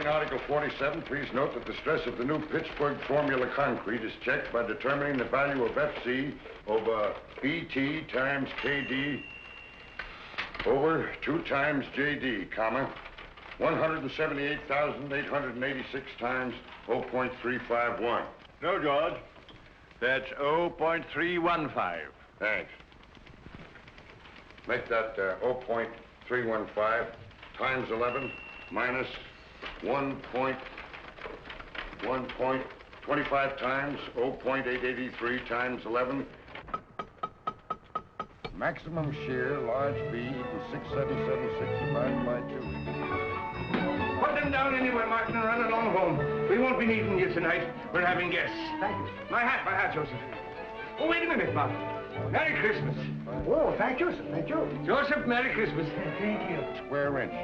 Regarding Article 47, please note that the stress of the new Pittsburgh formula concrete is checked by determining the value of FC over BT times KD over 2 times JD, comma, 178,886 times 0.351. No, George. That's 0.315. Thanks. Make that 0.315 times 11 minus 1.25 times 0.883 times 11. Maximum shear, large B, equals 6776 divided by 2. Put them down anywhere, Martin, and run along home. We won't be needing you tonight. We're having guests. Thank you. My hat, Joseph. Oh, wait a minute, Martin. Merry Christmas. Oh, thank you, sir. Thank you. Joseph, Merry Christmas. Thank you. Square inch.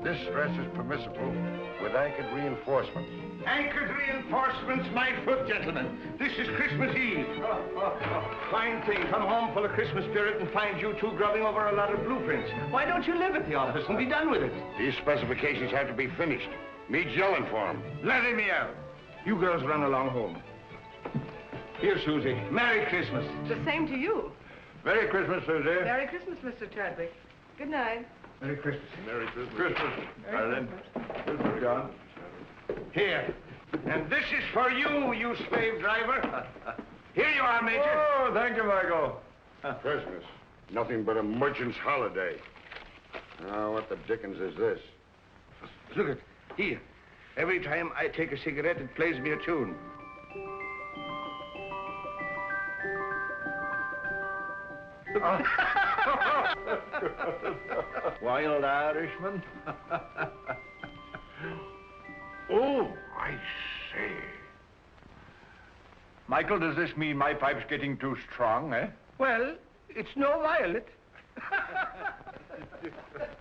This stress is permissible with anchored reinforcements. Anchored reinforcements, my foot, gentlemen. This is Christmas Eve. Fine thing. Come home full of Christmas spirit and find you two grubbing over a lot of blueprints. Why don't you live at the office and be done with it? These specifications have to be finished. Me's yelling for them. Let him out. You girls run along home. Here, Susie. Merry Christmas. The same to you. Merry Christmas, Susie. Merry Christmas, Mr. Chadwick. Good night. Merry Christmas. Merry Christmas. Christmas. Ireland. Christmas, John. Here. And this is for you, you slave driver. Here you are, Major. Oh, thank you, Michael. Christmas. Nothing but a merchant's holiday. Now, what the dickens is this? Look at here. Every time I take a cigarette, it plays me a tune. Wild Irishman. Oh, I say. Michael, does this mean my pipe's getting too strong, eh? Well, it's no violet.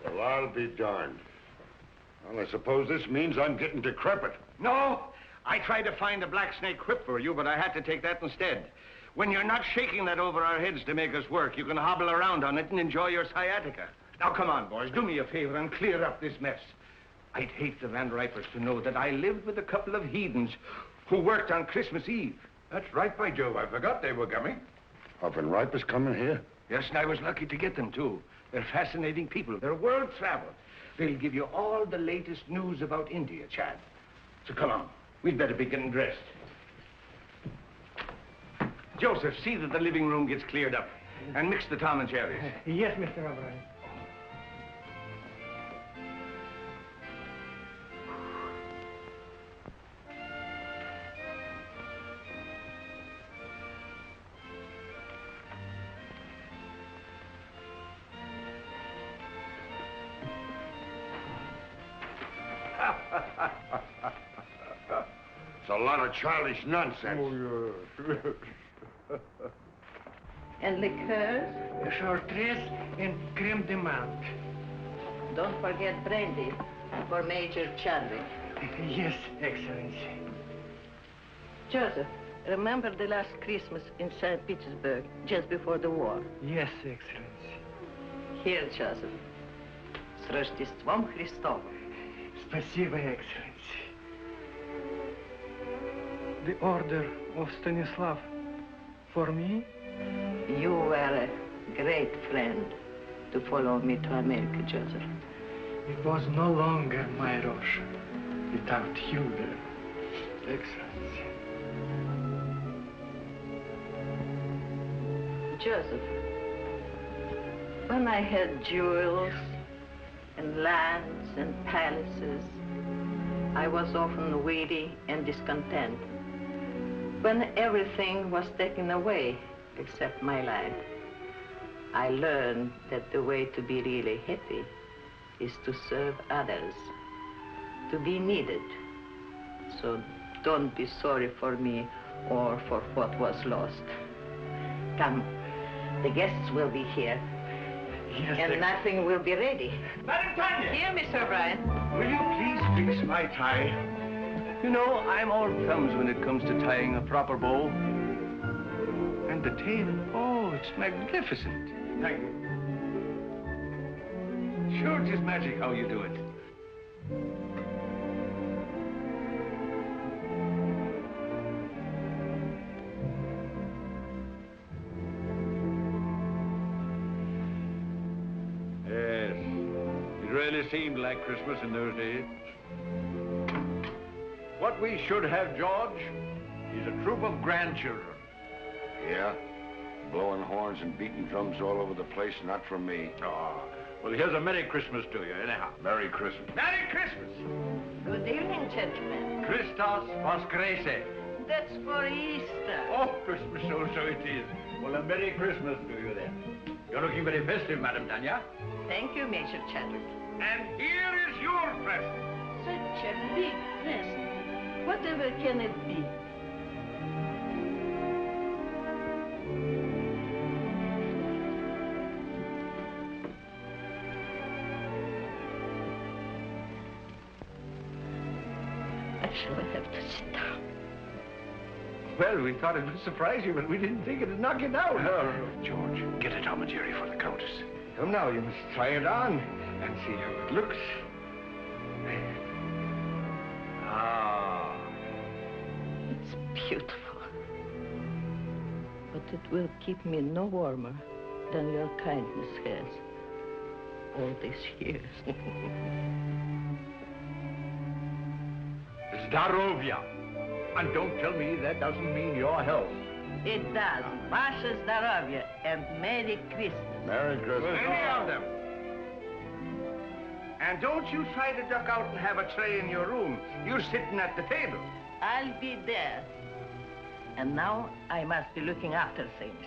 Well, I'll be darned. Well, I suppose this means I'm getting decrepit. No, I tried to find a black snake whip for you, but I had to take that instead. When you're not shaking that over our heads to make us work, you can hobble around on it and enjoy your sciatica. Now, come on, boys, do me a favor and clear up this mess. I'd hate the Van Ripers to know that I lived with a couple of heathens who worked on Christmas Eve. That's right, by Jove. I forgot they were coming. Van Ripers coming here? Yes, and I was lucky to get them, too. They're fascinating people. They're world travel. They'll give you all the latest news about India, Chad. So come on. We'd better be getting dressed. Joseph, see that the living room gets cleared up. And mix the Tom and Jerry's. Yes, Mr. O'Brien. It's a lot of childish nonsense. Oh, yes. And liqueurs? Chartreuse and creme de menthe. Don't forget brandy for Major Chadwick. Yes, Excellency. Joseph, remember the last Christmas in St. Petersburg, just before the war? Yes, Excellency. Here, Joseph. С Рождеством Христовым. Спасибо, Excellency. The order of Stanislav. For me? You were a great friend to follow me to America, Joseph. It was no longer my Russia without you there, Excellency. Joseph, when I had jewels and lands and palaces, I was often weary and discontent. When everything was taken away except my life, I learned that the way to be really happy is to serve others, to be needed. So don't be sorry for me or for what was lost. Come, the guests will be here. Yes, And nothing will be ready. Madam Tanya! Here, Mr. O'Brien. Will you please fix my tie? You know, I'm all thumbs when it comes to tying a proper bow. And the tail, oh, it's magnificent. Thank you. Sure, it's just magic how you do it. really seemed like Christmas in those days. What we should have, George, is a troop of grandchildren. Yeah? Blowing horns and beating drums all over the place, not from me. Oh, well, here's a Merry Christmas to you, anyhow. Merry Christmas. Merry Christmas! Good evening, gentlemen. Christos Voskreset. That's for Easter. Oh, Christmas, so it is. Well, a Merry Christmas to you then. You're looking very festive, Madam Tanya. Thank you, Major Chadwick. And here is your present. Such a big present. Whatever can it be? I shall have to sit down. Well, we thought it would surprise you, but we didn't think it'd knock you down. George, get a Tom and Jerry for the Countess. Come now, you must try it on and see how it looks. Ah. It's beautiful. But it will keep me no warmer than your kindness has all these years. Zdarovia. And don't tell me that doesn't mean your health. It does. Vasha Zdarovia and Merry Christmas. Merry Christmas. Any of them. And don't you try to duck out and have a tray in your room. You're sitting at the table. I'll be there. And now I must be looking after things.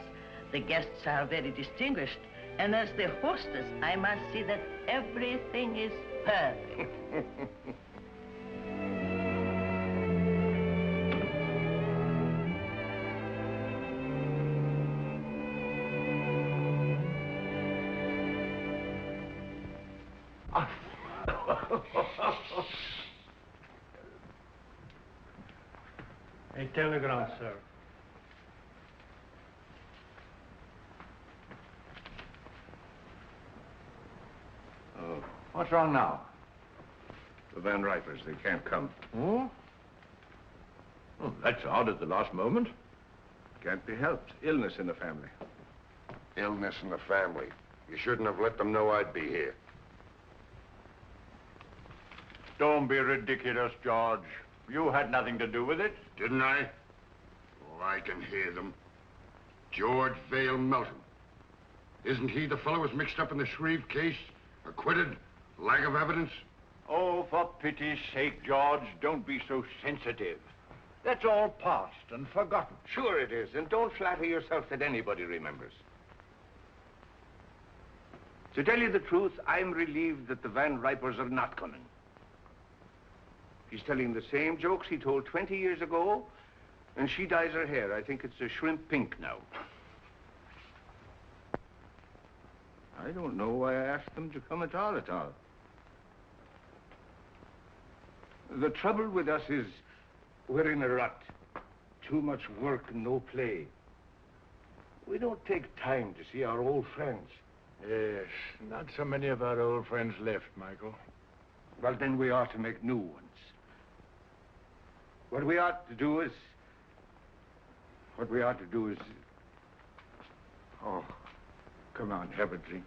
The guests are very distinguished, and as the hostess, I must see that everything is perfect. A telegram, sir. Oh, what's wrong now? The Van Ripers, they can't come. Oh? Oh, that's odd at the last moment. Can't be helped. Illness in the family. Illness in the family. You shouldn't have let them know I'd be here. Don't be ridiculous, George. You had nothing to do with it. Didn't I? Oh, I can hear them. George Vale Melton. Isn't he the fellow who's mixed up in the Shreve case? Acquitted? Lack of evidence? Oh, for pity's sake, George, don't be so sensitive. That's all past and forgotten. Sure it is, and don't flatter yourself that anybody remembers. To tell you the truth, I'm relieved that the Van Ripers are not coming. He's telling the same jokes he told 20 years ago, and she dyes her hair. I think it's a shrimp pink now. I don't know why I asked them to come at all. The trouble with us is we're in a rut. Too much work and no play. We don't take time to see our old friends. Yes, not so many of our old friends left, Michael. Well, then we ought to make new ones. What we ought to do is... Oh, come on, have a drink.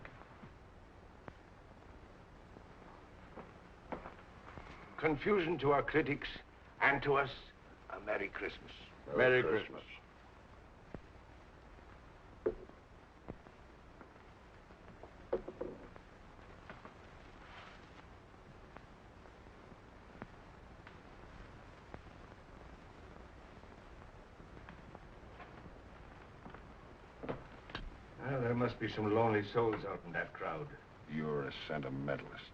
Confusion to our critics and to us, a Merry Christmas. Merry Christmas. Well, there must be some lonely souls out in that crowd. You're a sentimentalist.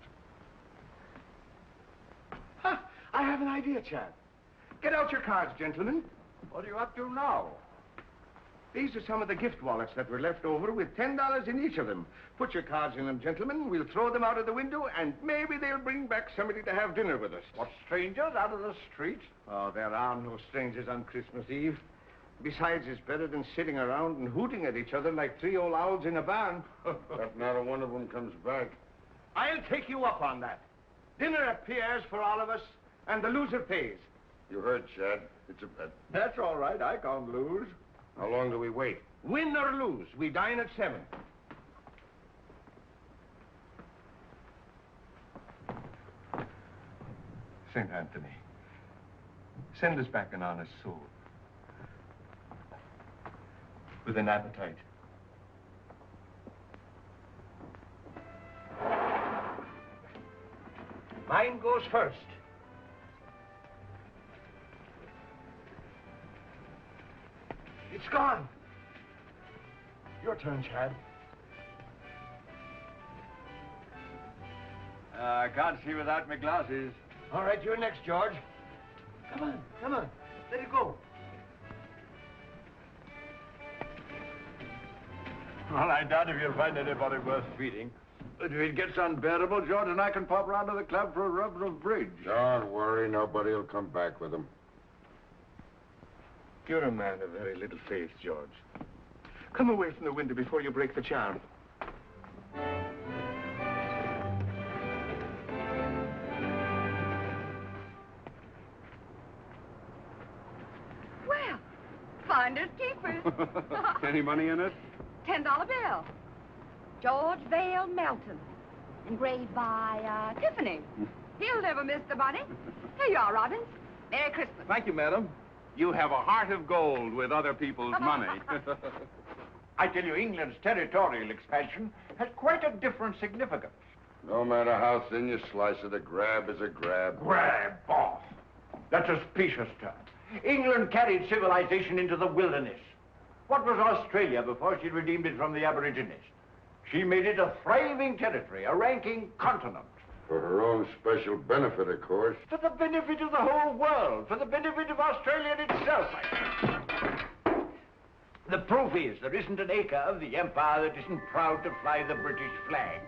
Ha! I have an idea, Chad. Get out your cards, gentlemen. What are you up to now? These are some of the gift wallets that were left over with $10 in each of them. Put your cards in them, gentlemen. We'll throw them out of the window, and maybe they'll bring back somebody to have dinner with us. What, strangers out of the street? Oh, there are no strangers on Christmas Eve. Besides, it's better than sitting around and hooting at each other like three old owls in a barn. But not a one of them comes back. I'll take you up on that. Dinner at Pierre's for all of us, and the loser pays. You heard, Chad. It's a bet. That's all right. I can't lose. How long do we wait? Win or lose, we dine at 7. St. Anthony, send us back an honest soul. With an appetite. Mine goes first. It's gone. Your turn, Chad. I can't see without my glasses. All right, you're next, George. Come on, come on. Let it go. Well, I doubt if you'll find anybody worth feeding. But if it gets unbearable, George and I can pop round to the club for a rub of bridge. Don't worry, nobody will come back with them. You're a man of very little faith, George. Come away from the window before you break the charm. Well, finders keepers. Any money in it? $10 bill. George Vale Melton. Engraved by, Tiffany. He'll never miss the money. Here you are, Robbins. Merry Christmas. Thank you, madam. You have a heart of gold with other people's money. I tell you, England's territorial expansion has quite a different significance. No matter how thin you slice it, a grab is a grab. Grab off. That's a specious term. England carried civilization into the wilderness. What was Australia before she redeemed it from the Aborigines? She made it a thriving territory, a ranking continent. For her own special benefit, of course. For the benefit of the whole world, for the benefit of Australia itself. The proof is there isn't an acre of the empire that isn't proud to fly the British flag.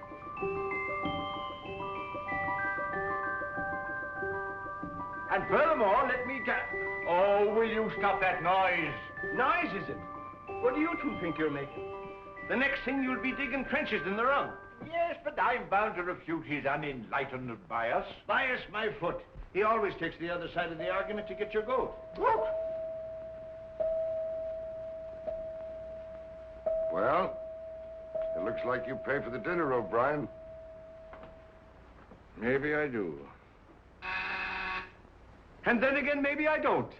And furthermore, let me tell... Oh, will you stop that noise? Noise, is it? What do you two think you're making? The next thing you'll be digging trenches in the rug. Yes, but I'm bound to refute his unenlightened bias. Bias my foot. He always takes the other side of the argument to get your goat. Look! Well, it looks like you pay for the dinner, O'Brien. Maybe I do. And then again, maybe I don't.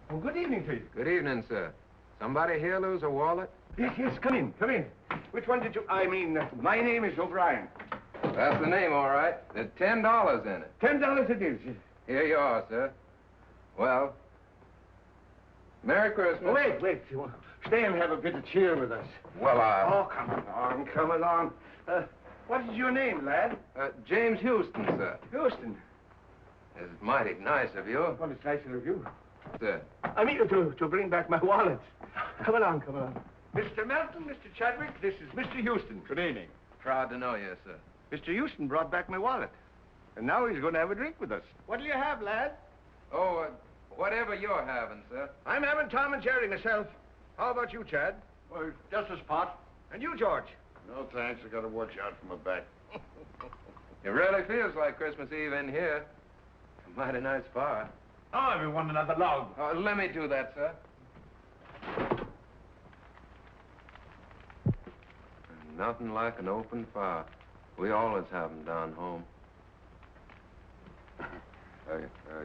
Well, good evening to you. Good evening, sir. Somebody here lose a wallet? Yes, yes, come in, come in. Which one did you... my name is O'Brien. That's the name, all right. There's $10 in it. $10 it is. Here you are, sir. Well, Merry Christmas. Wait. Stay and have a bit of cheer with us. Well, Oh, come along. What is your name, lad? James Houston, sir. Houston. It's mighty nice of you. Well, it's nicer of you. Sir. I mean to bring back my wallet. Come along. Mr. Melton, Mr. Chadwick, this is Mr. Houston. Good evening. Proud to know you, sir. Mr. Houston brought back my wallet. And now he's going to have a drink with us. What'll you have, lad? Oh, whatever you're having, sir. I'm having Tom and Jerry myself. How about you, Chad? Well, just a spot. And you, George? No, thanks. I gotta watch out for my back. It really feels like Christmas Eve in here. A mighty nice fire. Oh, everyone another log. Oh, let me do that, sir. Nothing like an open fire. We always have them down home.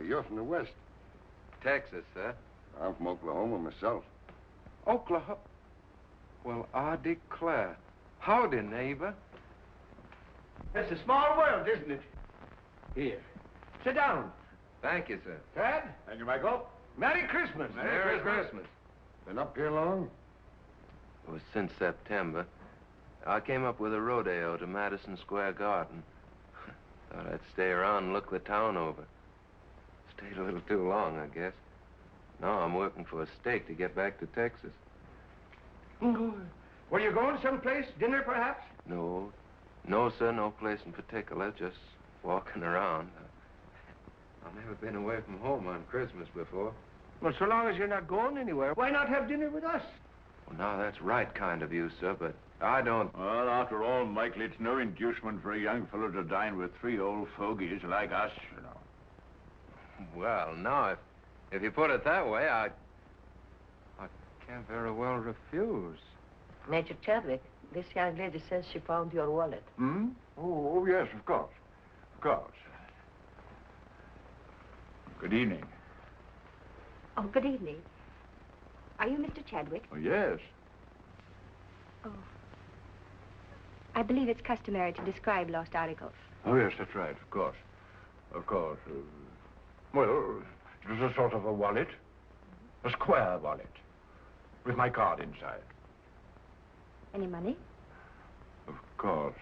You're from the West. Texas, sir. I'm from Oklahoma myself. Oklahoma? Well, I declare. Howdy, neighbor. It's a small world, isn't it? Here. Sit down. Thank you, sir. Chad? Thank you, Michael. Merry Christmas. Merry Christmas. Been up here long? It was since September. I came up with a rodeo to Madison Square Garden. Thought I'd stay around and look the town over. Stayed a little too long, I guess. Now I'm working for a stake to get back to Texas. Were you going someplace? Dinner, perhaps? No, sir, no place in particular. Just walking around. I've never been away from home on Christmas before. Well, so long as you're not going anywhere, why not have dinner with us? Well, now, that's right kind of you, sir, but I don't... Well, after all, Michael, it's no inducement for a young fellow to dine with three old fogies like us, you know. Well, now, if you put it that way, I can't very well refuse. Major Chadwick, this young lady says she found your wallet. Hmm? Oh, yes, of course. Of course. Good evening. Oh, good evening. Are you Mr. Chadwick? Oh, yes. Oh. I believe it's customary to describe lost articles. Oh, yes, that's right, of course. Of course. Well, it was a sort of a wallet. A square wallet. With my card inside. Any money? Of course.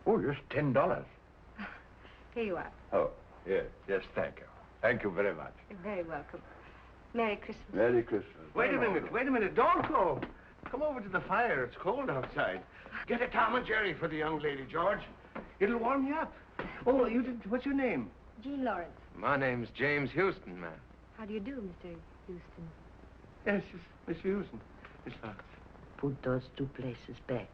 Oh, yes, $10. Here you are. Oh, yes, yes, thank you. Thank you very much. You're very welcome. Merry Christmas. Merry Christmas. Wait a minute. Don't go. Come over to the fire. It's cold outside. Get a Tom and Jerry for the young lady, George. It'll warm you up. Oh, what's your name? Jean Lawrence. My name's James Houston, ma'am. How do you do, Mr. Houston? Yes, Miss Houston. Miss Lawrence. Put those two places back.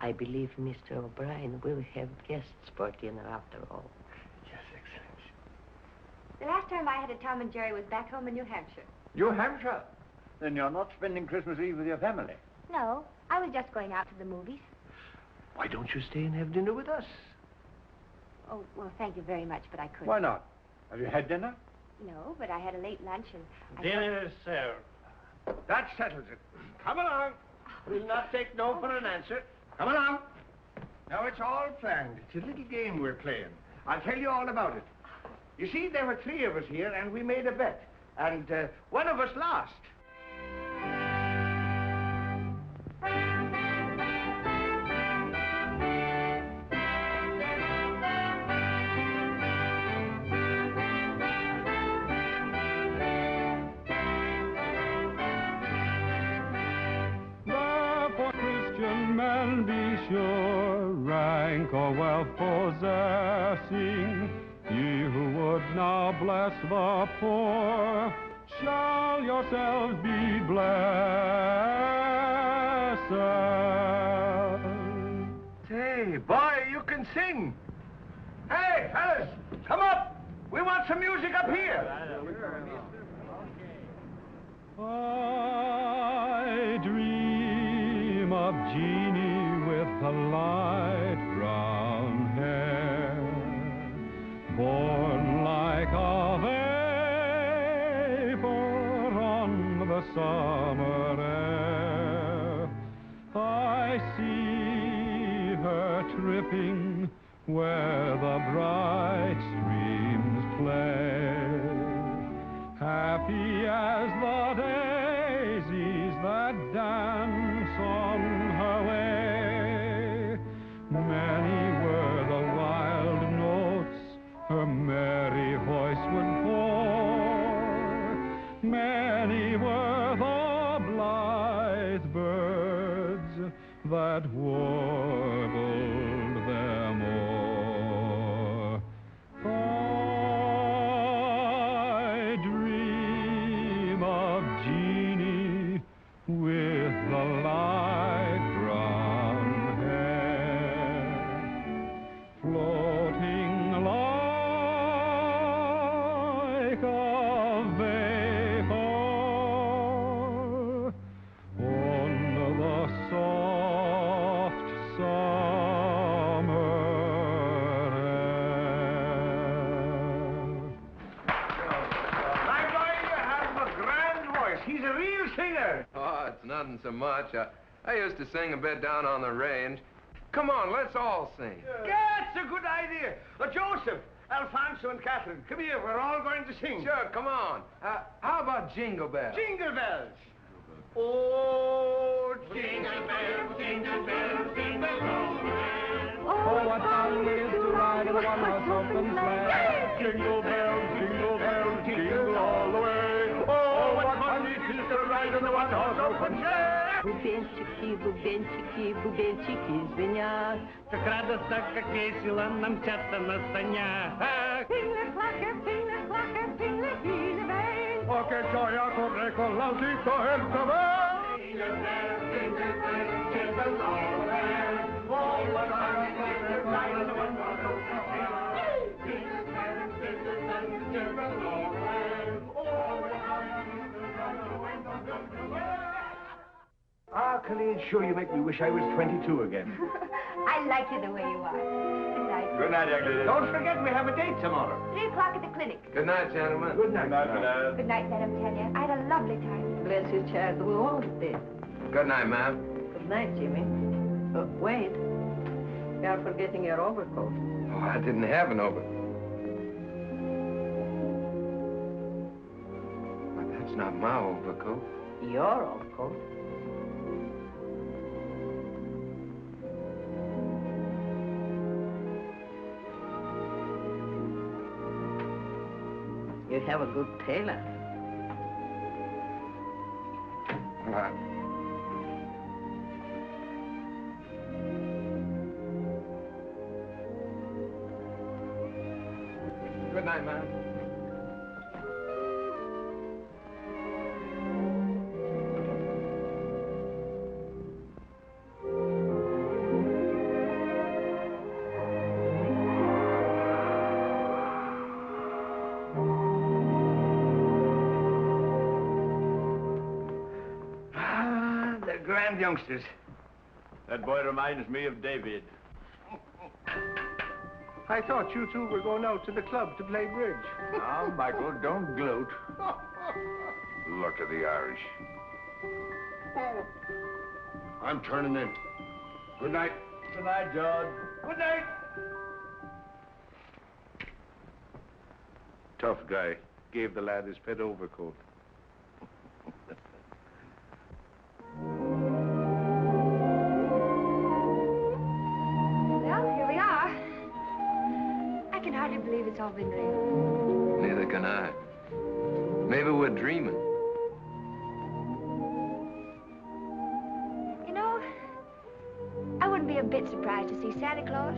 I believe Mr. O'Brien will have guests for dinner after all. Yes, Excellency. The last time I had a Tom and Jerry was back home in New Hampshire. New Hampshire? Then you're not spending Christmas Eve with your family? No, I was just going out to the movies. Why don't you stay and have dinner with us? Oh, well, thank you very much, but I couldn't. Why not? Have you had dinner? No, but I had a late lunch and Dinner is served. That settles it. Come along. We'll not take no for an answer. Come along. Now, it's all planned. It's a little game we're playing. I'll tell you all about it. You see, there were 3 of us here, and we made a bet. And one of us lost. Therefore, Christian men, be sure, rank or wealth possessing, ye who would now bless the poor, shall yourselves be blessed. Hey, boy, you can sing. Hey, fellas, come up. We want some music up here. I dream of Jeannie with the light brown hair, born like a vapor on the summer air. I see her tripping where the bright streams play, happy as the daisies that dance on her way. Many were the wild notes her merry voice would pour, many were the blithe birds that warbled them o'er. I dream of Jeannie with the light brown hair, floating like a vapor on the soft summer air. My boy, you have a grand voice. He's a real singer. Oh, it's nothing so much. I used to sing a bit down on the range. Come on, let's all sing. That's a good idea. Joseph, Alfonso, and Catherine, come here. We're all going to sing. Sure, come on. How about Jingle Bells? Jingle bells. Oh, jingle bells, jingle bells, jingle all the way. Oh, what fun it is to ride in a one-horse open sleigh. Jingle bells, jingle bells, jingle all the way. Oh, what fun it is to ride in the one-horse open sleigh. Бубенчики, бубенчики звенят. Как радостно, как весело нам мчаться на санях. Oh, che gioia corre con l'aldito e il cavallo. Jingle bells, jingle all the way. Oh, what fun it is to ride in the one-horse open sleigh. Jingle bells, jingle bells, jingle all the way. Oh, what fun it is to Colleen, sure you make me wish I was 22 again. I like you the way you are. Good night. Good night, young lady. Don't forget we have a date tomorrow. 3 o'clock at the clinic. Good night, gentlemen. Good night. Madam. Good night, Madam Tanya. I had a lovely time. Bless you, child. We all did. Good night, ma'am. Good night, Jimmy. Wait. You are forgetting your overcoat. Oh, I didn't have an overcoat. But that's not my overcoat. Your overcoat? You have a good tailor. Good night, ma'am. They're grand youngsters. That boy reminds me of David. I thought you two were going out to the club to play bridge. Now, Michael, don't gloat. Luck of the Irish. I'm turning in. Good night. Good night, George. Good night. Tough guy. Gave the lad his pet overcoat. Well, here we are. I can hardly believe it's all been real. Neither can I. Maybe we're dreaming. You know, I wouldn't be a bit surprised to see Santa Claus,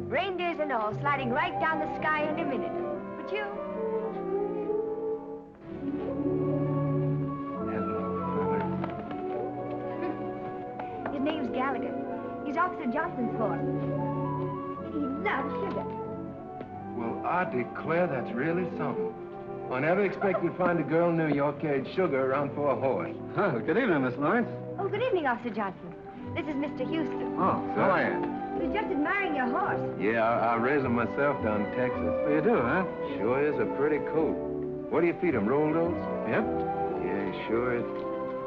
reindeers and all, sliding right down the sky in a minute. Would you? Hello, fella. His name's Gallagher. He's Officer Johnson's horse. He loves sugar. Well, I declare that's really something. I never expected to find a girl in New York carried sugar around for a horse. Oh, good evening, Miss Lawrence. Oh, good evening, Officer Johnson. This is Mr. Houston. Oh, so I am. He was just admiring your horse. Yeah, I raised him myself down in Texas. So you do, huh? Sure is a pretty coat. What do you feed him, rolled oats? Yep. Yeah, he sure is.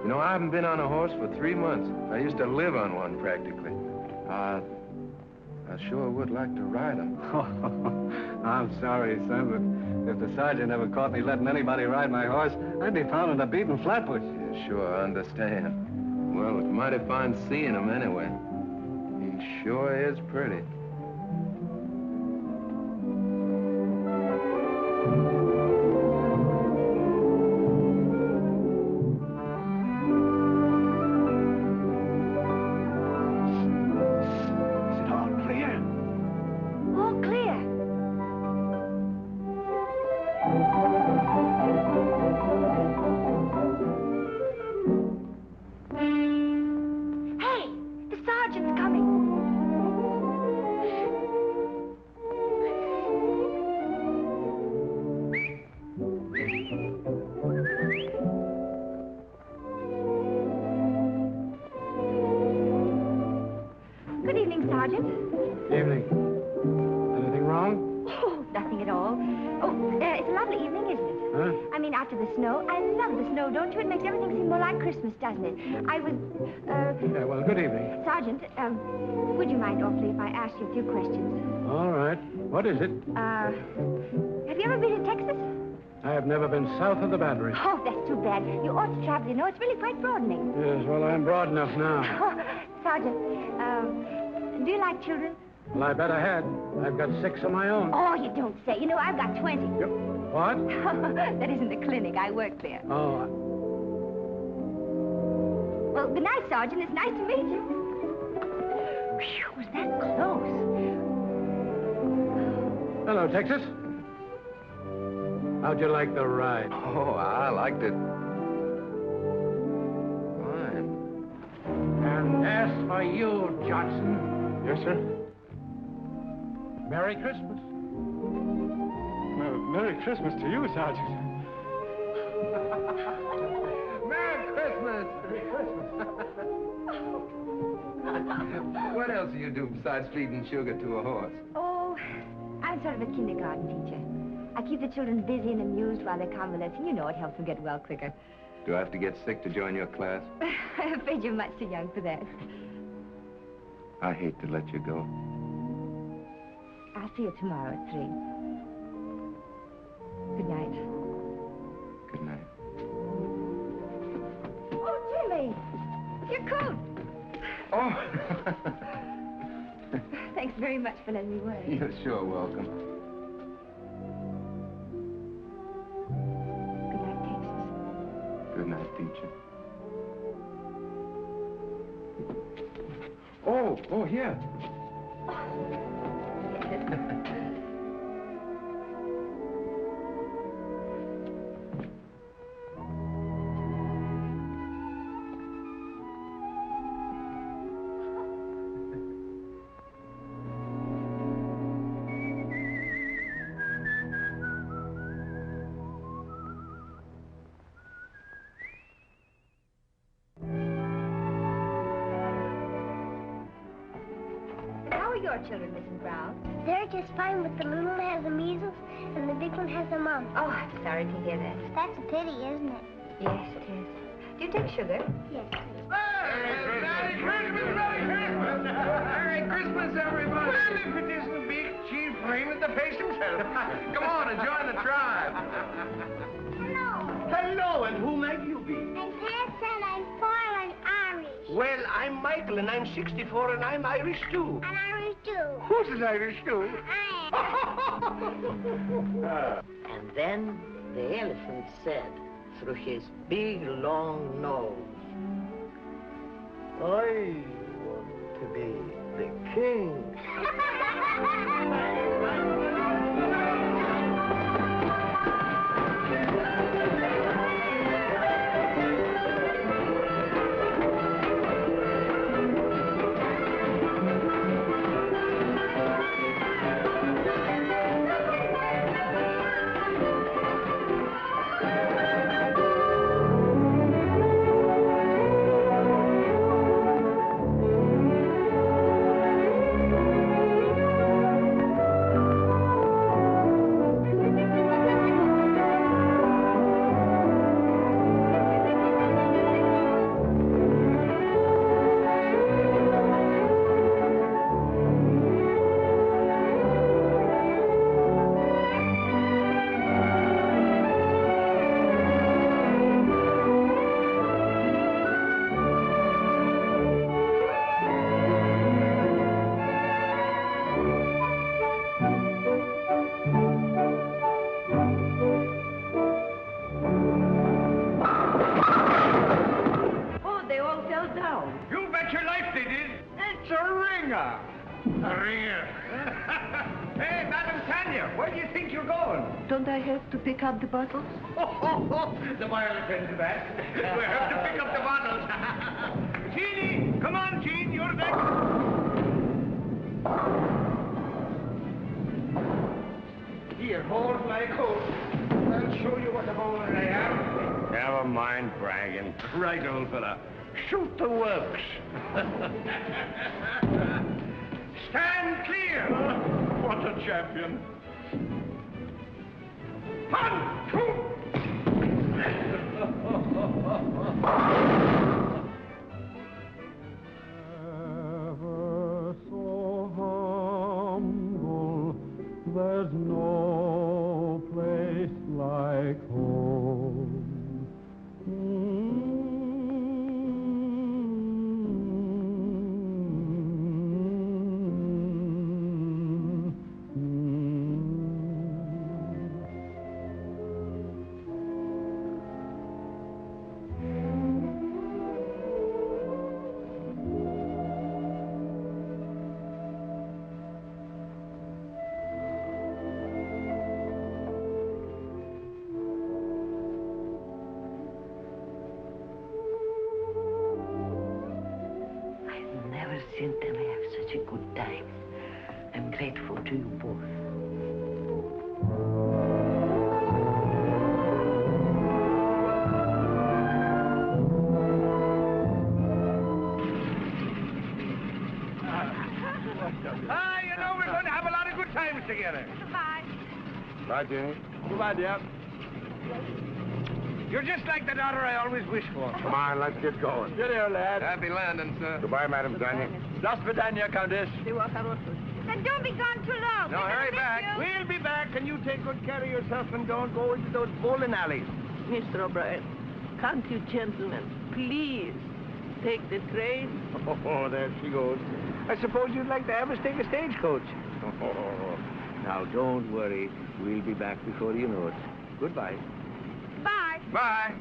You know, I haven't been on a horse for 3 months. I used to live on one, practically. I sure would like to ride him. I'm sorry, son, but if the sergeant ever caught me letting anybody ride my horse, I'd be pounding a beaten flatbush. Yeah, sure, I understand. Well, it's mighty fine seeing him anyway. He sure is pretty. Is it all clear? All clear. Hey, the sergeant's coming. Good evening, Sergeant. Evening. Anything wrong? Oh, nothing at all. Oh, it's a lovely evening, isn't it? Huh? I mean, after the snow. I love the snow, don't you? It makes everything seem more like Christmas, doesn't it? I was, Yeah, well, good evening. Sergeant, would you mind awfully if I asked you a few questions? All right. What is it? Have you ever been to Texas? I have never been south of the Battery. Oh, that's too bad. You ought to travel, you know. It's really quite broadening. Yes, well, I'm broad enough now. Sergeant, do you like children? Well, I bet I had. I've got 6 of my own. Oh, you don't say. You know, I've got 20. Yep. What? That isn't the clinic. I work there. Oh, Well, good night, Sergeant. It's nice to meet you. Phew, was that close? hello, Texas. How'd you like the ride? Oh, I liked it. Fine. And as for you, Johnson. Yes, sir? Merry Christmas. Merry Christmas to you, Sergeant. Merry Christmas! Merry Christmas! What else do you do besides feeding sugar to a horse? Oh, I'm sort of a kindergarten teacher. I keep the children busy and amused while they're convalescing. You know, it helps them get well quicker. Do I have to get sick to join your class? I'm afraid you're much too young for that. I hate to let you go. I'll see you tomorrow at 3. Good night. Good night. Oh, Jimmy! Your coat! Oh! Thanks very much for letting me wear it. You're sure welcome. Good night, Texas. Good night, teacher. Oh, here. How are your children, Mrs. Brown? They're just fine, but the little one has the measles and the big one has the mumps. Oh, I'm sorry to hear that. That's a pity, isn't it? Yes, it is. Do you take sugar? Yes. Merry Christmas, Merry Christmas, everybody! Well, if it isn't the big chief Raymond the Face himself. Come on and join the tribe. Hello. Hello, and who might you be? I'm Pat, and I'm 4 and Irish. Well, I'm Michael, and I'm 64, and I'm Irish, too. And Irish too. Who's an Irish, too? I And then the elephant said, through his big, long nose, I want to be the king. Oh, they all fell down. You bet your life they did. It's a ringer. A ringer. Hey, Madam Tanya, where do you think you're going? Don't I have to pick up the bottles? The boy will attend to that. We have to pick up the bottles. Jeannie, come on, Jean, you're next. Here, hold my coat. I'll show you what a bowler I am. Never mind bragging. Right, old fella. Shoot the works. Stand clear. What a champion. 1, 2. Ever so humble, there's no place like home. Bye. Bye, Jenny. Goodbye, dear. You're just like the daughter I always wished for. Come on, let's get going. Get here, lad. Happy landing, sir. Goodbye, Madam Tanya. Just Vidania, Countess. Then don't be gone too long. No, We're gonna hurry miss back. you. We'll be back, and you take good care of yourself and don't go into those bowling alleys. Mr. O'Brien, can't you gentlemen please take the train? Oh, there she goes. I suppose you'd like to have us take a stagecoach. Oh, now, don't worry. We'll be back before you know it. Goodbye. Bye. Bye.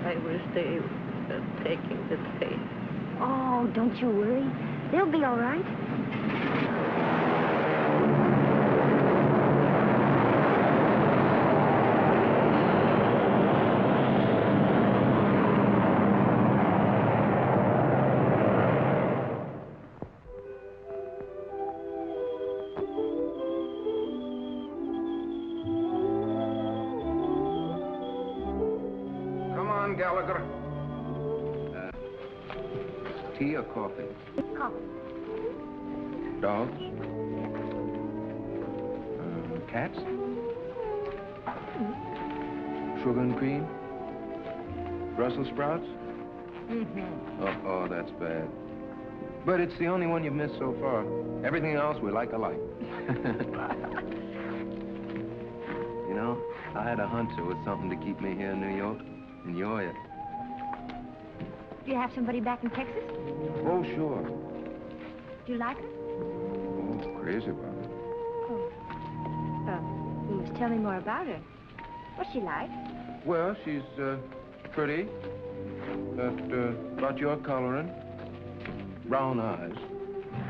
I wish they were taking the train. Oh, don't you worry. They'll be all right. Come on, Gallagher. Tea or coffee? Coffee. Dogs? Cats? Sugar and cream? Brussels sprouts? Mm-hmm. Oh, that's bad. But it's the only one you've missed so far. Everything else we like alike. You know, I had a hunch there was something to keep me here in New York, and you're it. Do you have somebody back in Texas? Oh, sure. Do you like her? Oh, crazy about it. Oh. You must tell me more about her. What's she like? Well, she's, pretty. About your coloring. Brown eyes.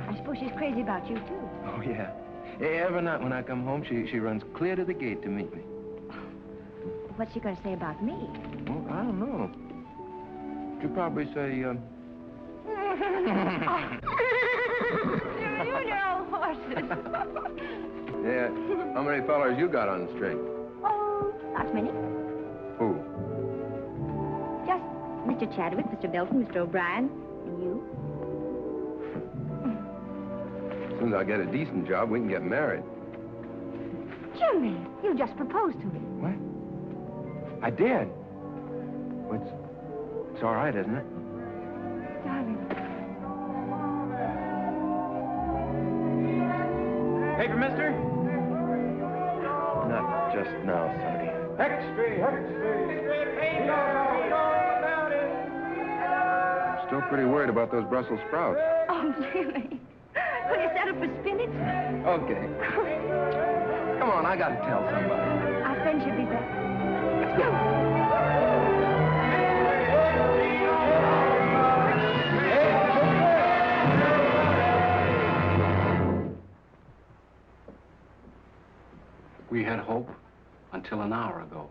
I suppose she's crazy about you, too. Oh, yeah. Every night when I come home, she runs clear to the gate to meet me. What's she going to say about me? Well, I don't know. She'll probably say, You know horses. Yeah, how many fellers you got on the string? Oh, not many. Who? Just Mr. Chadwick, Mr. Belton, Mr. O'Brien, and you. As soon as I get a decent job, we can get married. Jimmy, you just proposed to me. What? I did. Well, it's all right, isn't it? Darling. Paper, mister? Not just now, Sonny. I'm still pretty worried about those Brussels sprouts. Oh, Jimmy. Will you set up for spinach? Okay. Come on, I gotta tell somebody. Our friend should be back. Let's go. We had hope until an hour ago.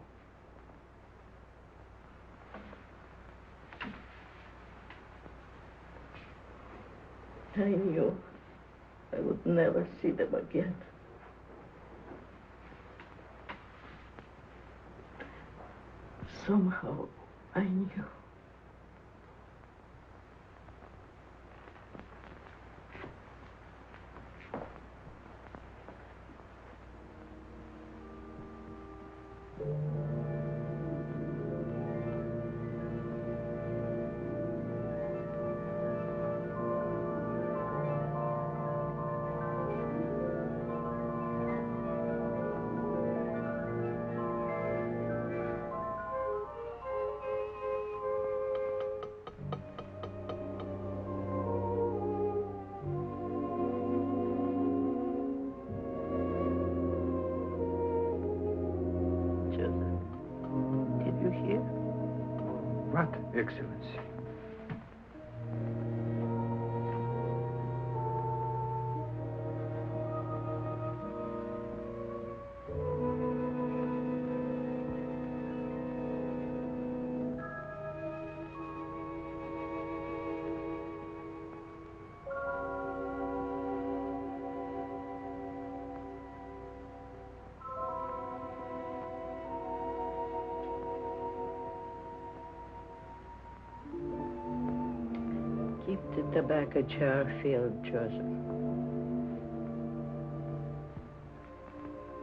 I knew I would never see them again. Somehow, I knew. Did you hear? What, Excellency? Keep the tobacco jar filled, Joseph.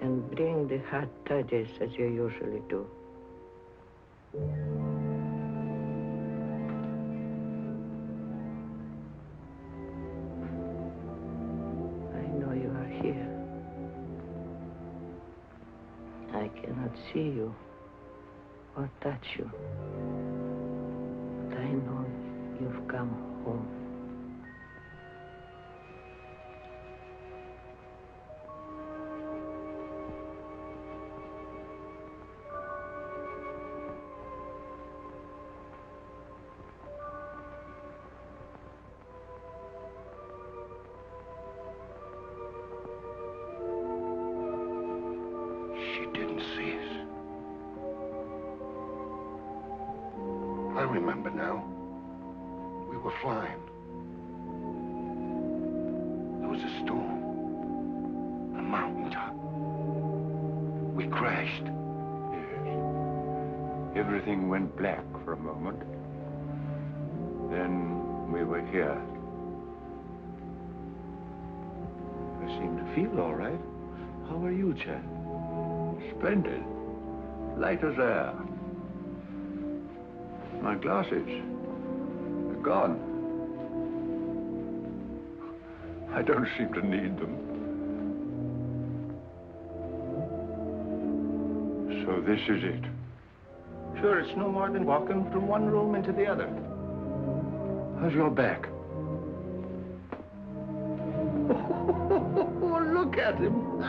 And bring the hot toddies as you usually do. I know you are here. I cannot see you or touch you. But I know you've come home. She didn't see us. I remember now. We were flying. There was a storm. A mountaintop. We crashed. Yes. Everything went black for a moment. Then we were here. I seem to feel all right. How are you, Chad? Splendid. Light as air. My glasses. They're gone. I don't seem to need them. So this is it. Sure, it's no more than walking from one room into the other. How's your back? Oh, look at him.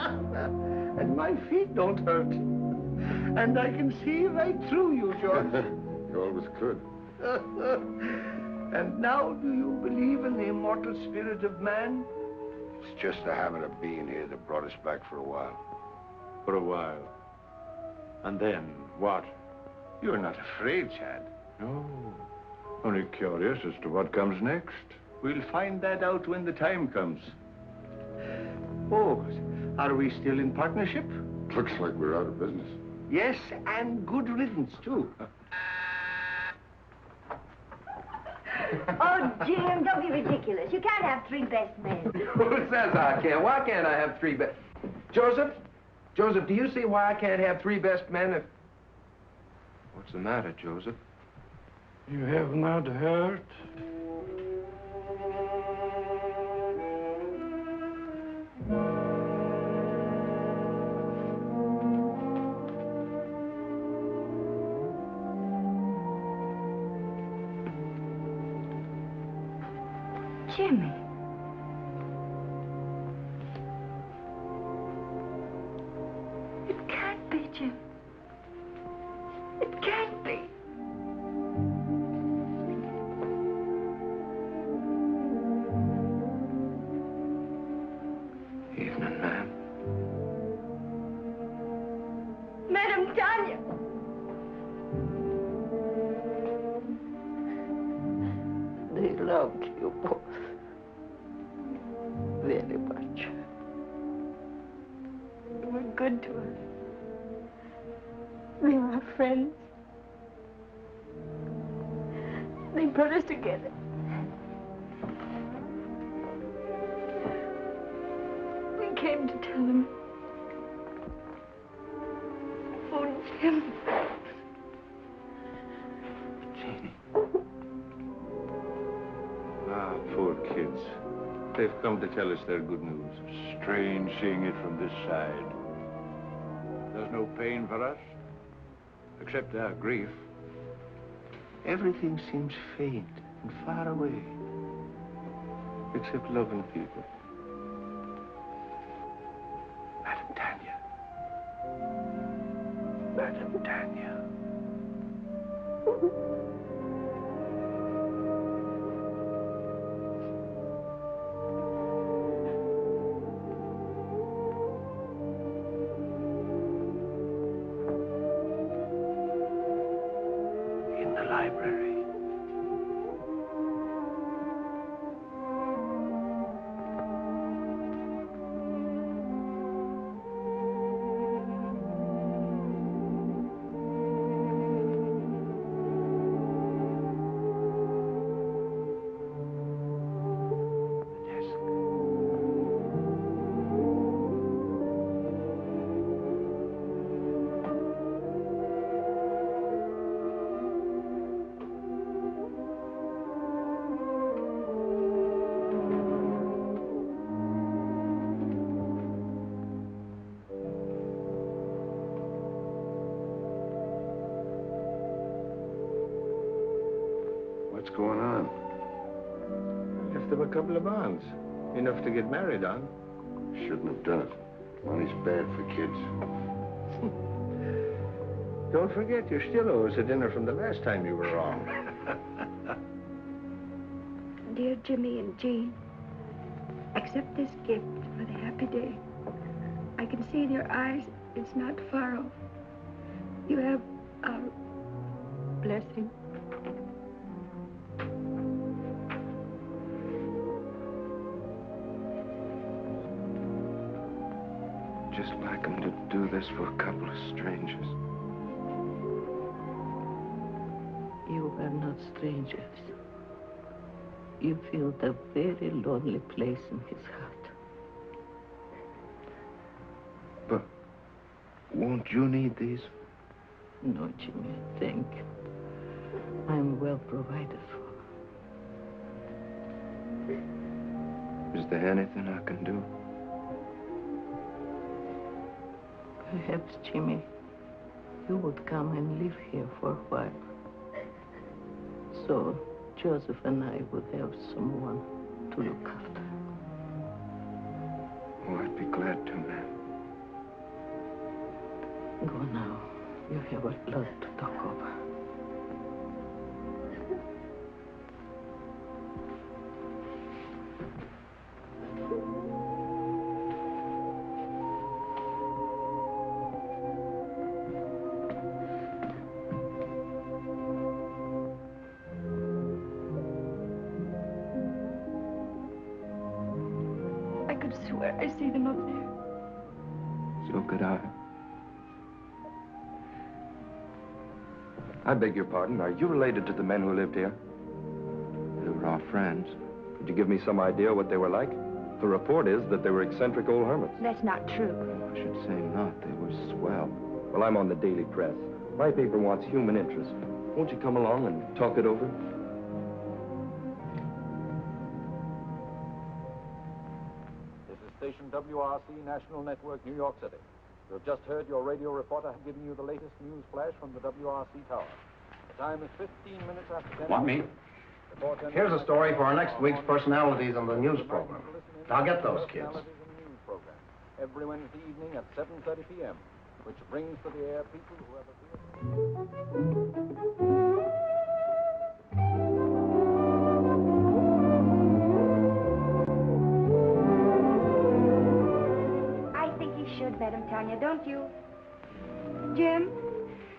And my feet don't hurt. And I can see right through you, George. You always could. And now, do you believe in the immortal spirit of man? It's just the habit of being here that brought us back for a while. For a while. And then, what? You're not afraid, Chad. No. Only curious as to what comes next. We'll find that out when the time comes. Oh, are we still in partnership? Looks like we're out of business. Yes, and good riddance, too. Oh, Jim, don't be ridiculous. You can't have three best men. Who says I can? Why can't I have three best... Joseph? Joseph, do you see why I can't have three best men if... What's the matter, Joseph? You have not heard? Jimmy. It can't be, Jim. It can't be. Evening, ma'am. Madam Tanya. They loved you both very much. You were good to us. They were our friends. They brought us together. We came to tell them. Oh, Jim. Jeannie. Ah, poor kids. They've come to tell us their good news. Strange seeing it from this side. There's no pain for us, except our grief. Everything seems faint and far away, except loving people. Madam Tanya. Madam Tanya. In the library. going on? Left him a couple of bonds. Enough to get married on. Shouldn't have done it. Money's bad for kids. Don't forget, you still owe us a dinner from the last time you were wrong. Dear Jimmy and Jean, accept this gift for the happy day. I can see in your eyes it's not far off. You have our blessing. Just like him to do this for a couple of strangers. You are not strangers. You feel the very lonely place in his heart. But won't you need these? No, Jimmy, thank you. I'm well provided for. Is there anything I can do? Perhaps, Jimmy, you would come and live here for a while. So Joseph and I would have someone to look after. Oh, I'd be glad to, ma'am. Go now. You have a lot to talk over. I could swear I see them up there. So could I. I beg your pardon. Are you related to the men who lived here? They were our friends. Could you give me some idea what they were like? The report is that they were eccentric old hermits. That's not true. I should say not. They were swell. Well, I'm on the Daily Press. My paper wants human interest. Won't you come along and talk it over? This is station WRC National Network, New York City. You have just heard your radio reporter giving you the latest news flash from the WRC tower. The time is 15 minutes after 10. Want me? Here's a story for our next week's personalities on the news program. Now get those kids. Every Wednesday evening at 7:30 p.m., which brings to the air people who have I think you should, Madam Tanya, don't you? Jim,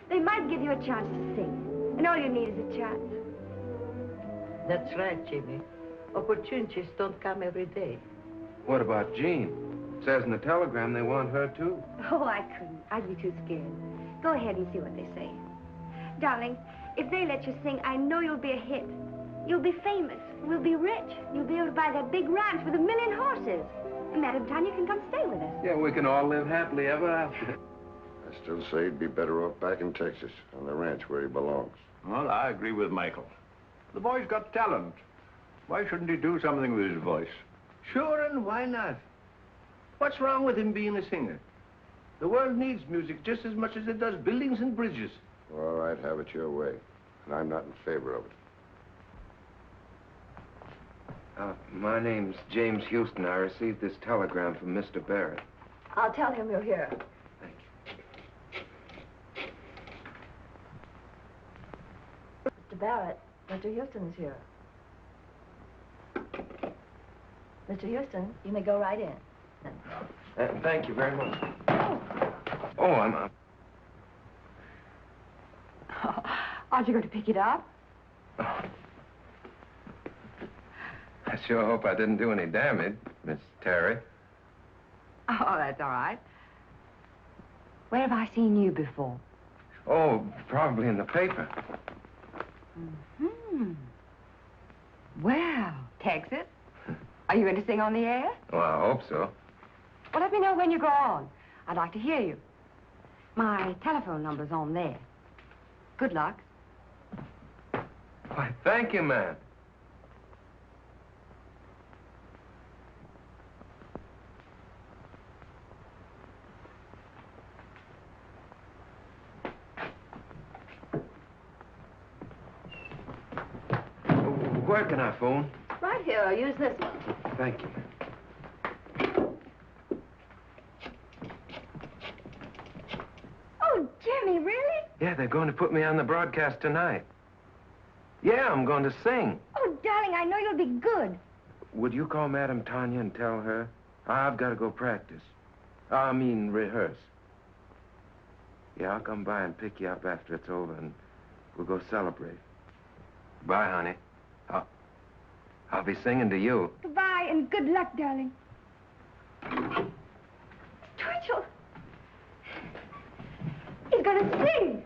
they might give you a chance to sing. And all you need is a chance. That's right, Jimmy. Opportunities don't come every day. What about Jean? It says in the telegram they want her, too. Oh, I couldn't. I'd be too scared. Go ahead and see what they say. Darling, if they let you sing, I know you'll be a hit. You'll be famous. We'll be rich. You'll be able to buy that big ranch with 1,000,000 horses. And Madam Tanya can come stay with us. Yeah, we can all live happily ever after. I still say he'd be better off back in Texas, on the ranch where he belongs. Well, I agree with Michael. The boy's got talent. Why shouldn't he do something with his voice? Sure, and why not? What's wrong with him being a singer? The world needs music just as much as it does buildings and bridges. All right, have it your way. And I'm not in favor of it. My name's James Houston. I received this telegram from Mr. Barrett. I'll tell him you're here. Thank you. Mr. Barrett, Mr. Houston's here. Mr. Houston, you may go right in. Thank you very much. Oh, I'm... Aren't you going to pick it up? I sure hope I didn't do any damage, Miss Terry. Oh, that's all right. Where have I seen you before? Oh, probably in the paper. Mm-hmm. Well, Texas, are you going to sing on the air? Well, I hope so. Well, let me know when you go on. I'd like to hear you. My telephone number's on there. Good luck. Why, thank you, ma'am. Where can I phone? Right here, I'll use this one. Thank you. Oh, Jimmy, really? Yeah, they're going to put me on the broadcast tonight. Yeah, I'm going to sing. Oh, darling, I know you'll be good. Would you call Madame Tanya and tell her? I've got to go practice. I mean, rehearse. Yeah, I'll come by and pick you up after it's over, and we'll go celebrate. Bye, honey. I'll be singing to you. Goodbye, and good luck, darling. Twitchell! He's gonna sing!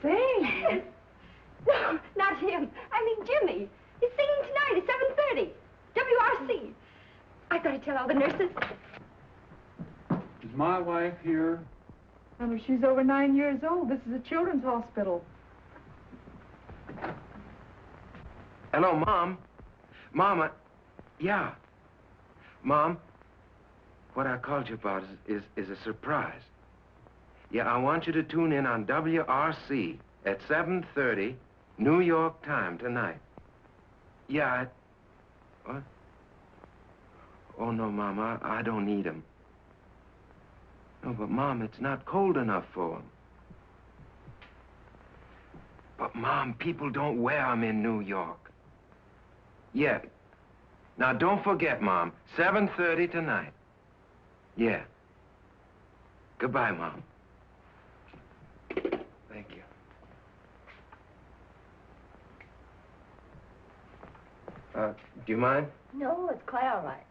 Sing? Yes. No, not him. I mean Jimmy. He's singing tonight at 7:30. WRC. I've got to tell all the nurses. Is my wife here? She's over 9 years old. This is a children's hospital. Hello, Mom. Mama. Yeah. Mom, what I called you about is a surprise. Yeah, I want you to tune in on WRC at 7:30, New York time tonight. Yeah, what? Oh, no, Mom, I don't need him. No, but, Mom, it's not cold enough for him. But, Mom, people don't wear them in New York. Yeah. Now, don't forget, Mom, 7:30 tonight. Yeah. Goodbye, Mom. Thank you. Do you mind? No, it's quite all right.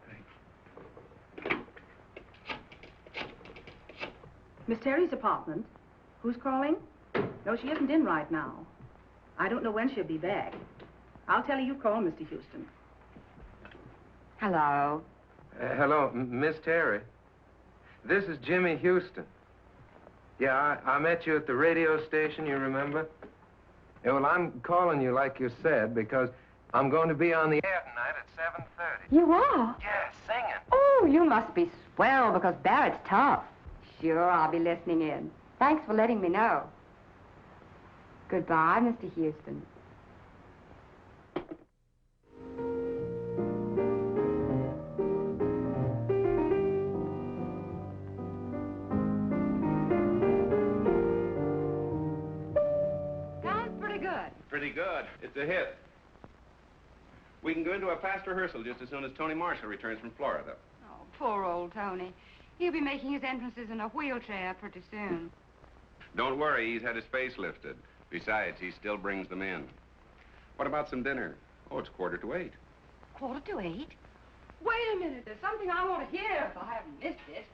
Miss Terry's apartment. Who's calling? No, she isn't in right now. I don't know when she'll be back. I'll tell her you called, Mr. Houston. Hello. Hello, Miss Terry. This is Jimmy Houston. Yeah, I met you at the radio station, you remember? Yeah, well, I'm calling you like you said because I'm going to be on the air tonight at 7:30. You are? Yeah, singing. Oh, you must be swell because Barrett's tough. Sure, I'll be listening in. Thanks for letting me know. Goodbye, Mr. Houston. Sounds pretty good. Pretty good. It's a hit. We can go into a fast rehearsal just as soon as Tony Marshall returns from Florida. Oh, poor old Tony. He'll be making his entrances in a wheelchair pretty soon. Don't worry, he's had his face lifted. Besides, he still brings them in. What about some dinner? Oh, it's 7:45. 7:45? Wait a minute. There's something I want to hear if I haven't missed it.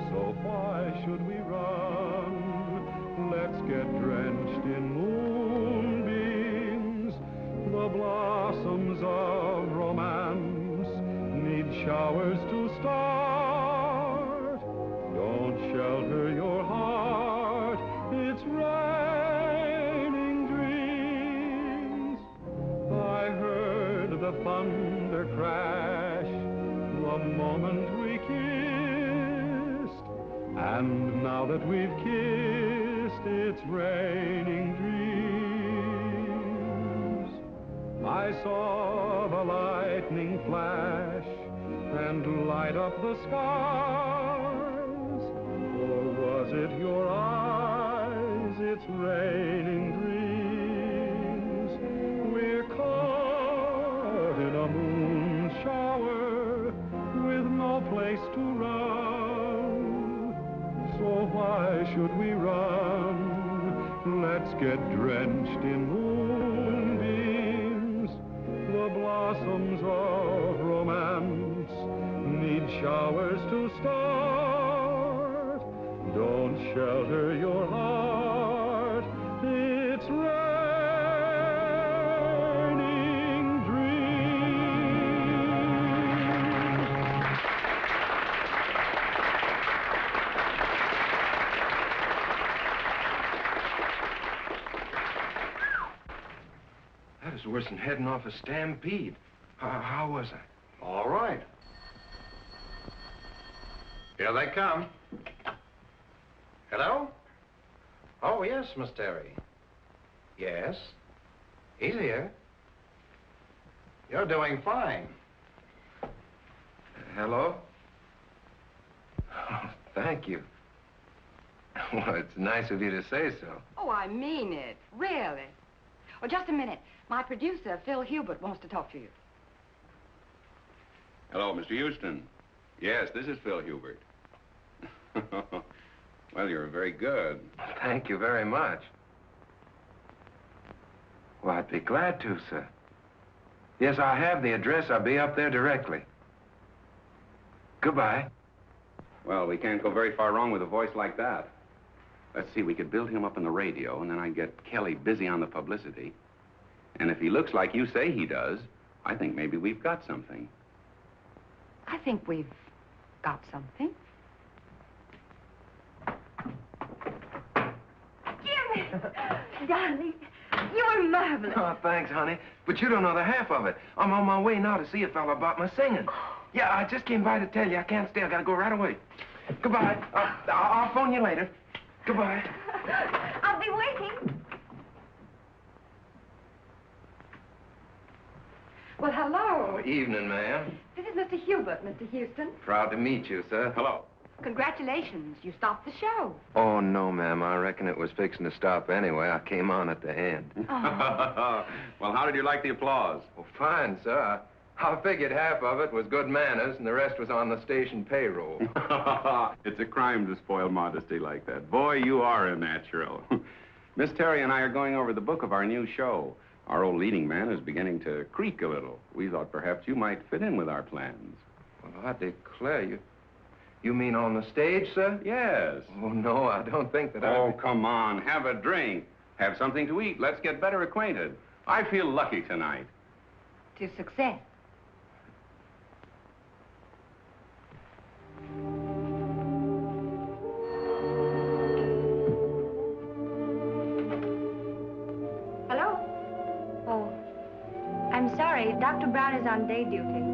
So why should we run? Let's get drenched in moonbeams. The blossoms of romance need showers to start. Don't shelter your heart, it's raining dreams. I heard the thunder crash the moment we kissed, and now that we've kissed, it's raining dreams. I saw the lightning flash and light up the skies, or was it your eyes? It's raining dreams. We're caught in a moon shower with no place to run. So why should we run? Let's get drenched in moonbeams. The blossoms of romance need showers to start. Don't shelter your heart, it's raining dreams. That is worse than heading off a stampede. How was I? All right. Here they come. Hello? Oh, yes, Miss Terry. Yes. He's here. You're doing fine. Hello? Oh, thank you. Well, it's nice of you to say so. Oh, I mean it. Really. Well, just a minute. My producer, Phil Hubert, wants to talk to you. Hello, Mr. Houston. Yes, this is Phil Hubert. Well, you're very good. Thank you very much. Well, I'd be glad to, sir. Yes, I have the address. I'll be up there directly. Goodbye. Well, we can't go very far wrong with a voice like that. Let's see, we could build him up in the radio, and then I'd get Kelly busy on the publicity. And if he looks like you say he does, I think maybe we've got something. I think we've got something. Jimmy! Darling, you were marvelous. Oh, thanks, honey. But you don't know the half of it. I'm on my way now to see a fella about my singing. Yeah, I just came by to tell you I can't stay. I gotta go right away. Goodbye. I'll phone you later. Goodbye. I'll be waiting. Well, hello. Oh, evening, ma'am. This is Mr. Hubert, Mr. Houston. Proud to meet you, sir. Hello. Congratulations. You stopped the show. Oh, no, ma'am. I reckon it was fixing to stop anyway. I came on at the end. Oh. Well, how did you like the applause? Well, fine, sir. I figured half of it was good manners and the rest was on the station payroll. It's a crime to spoil modesty like that. Boy, you are a natural. Miss Terry and I are going over the book of our new show. Our old leading man is beginning to creak a little. We thought perhaps you might fit in with our plans. Well, I declare, you mean on the stage, sir? Yes. Oh, no, I don't think that I... Oh, come on. Have a drink. Have something to eat. Let's get better acquainted. I feel lucky tonight. To success. Hello? Oh, I'm sorry. Dr. Brown is on day duty.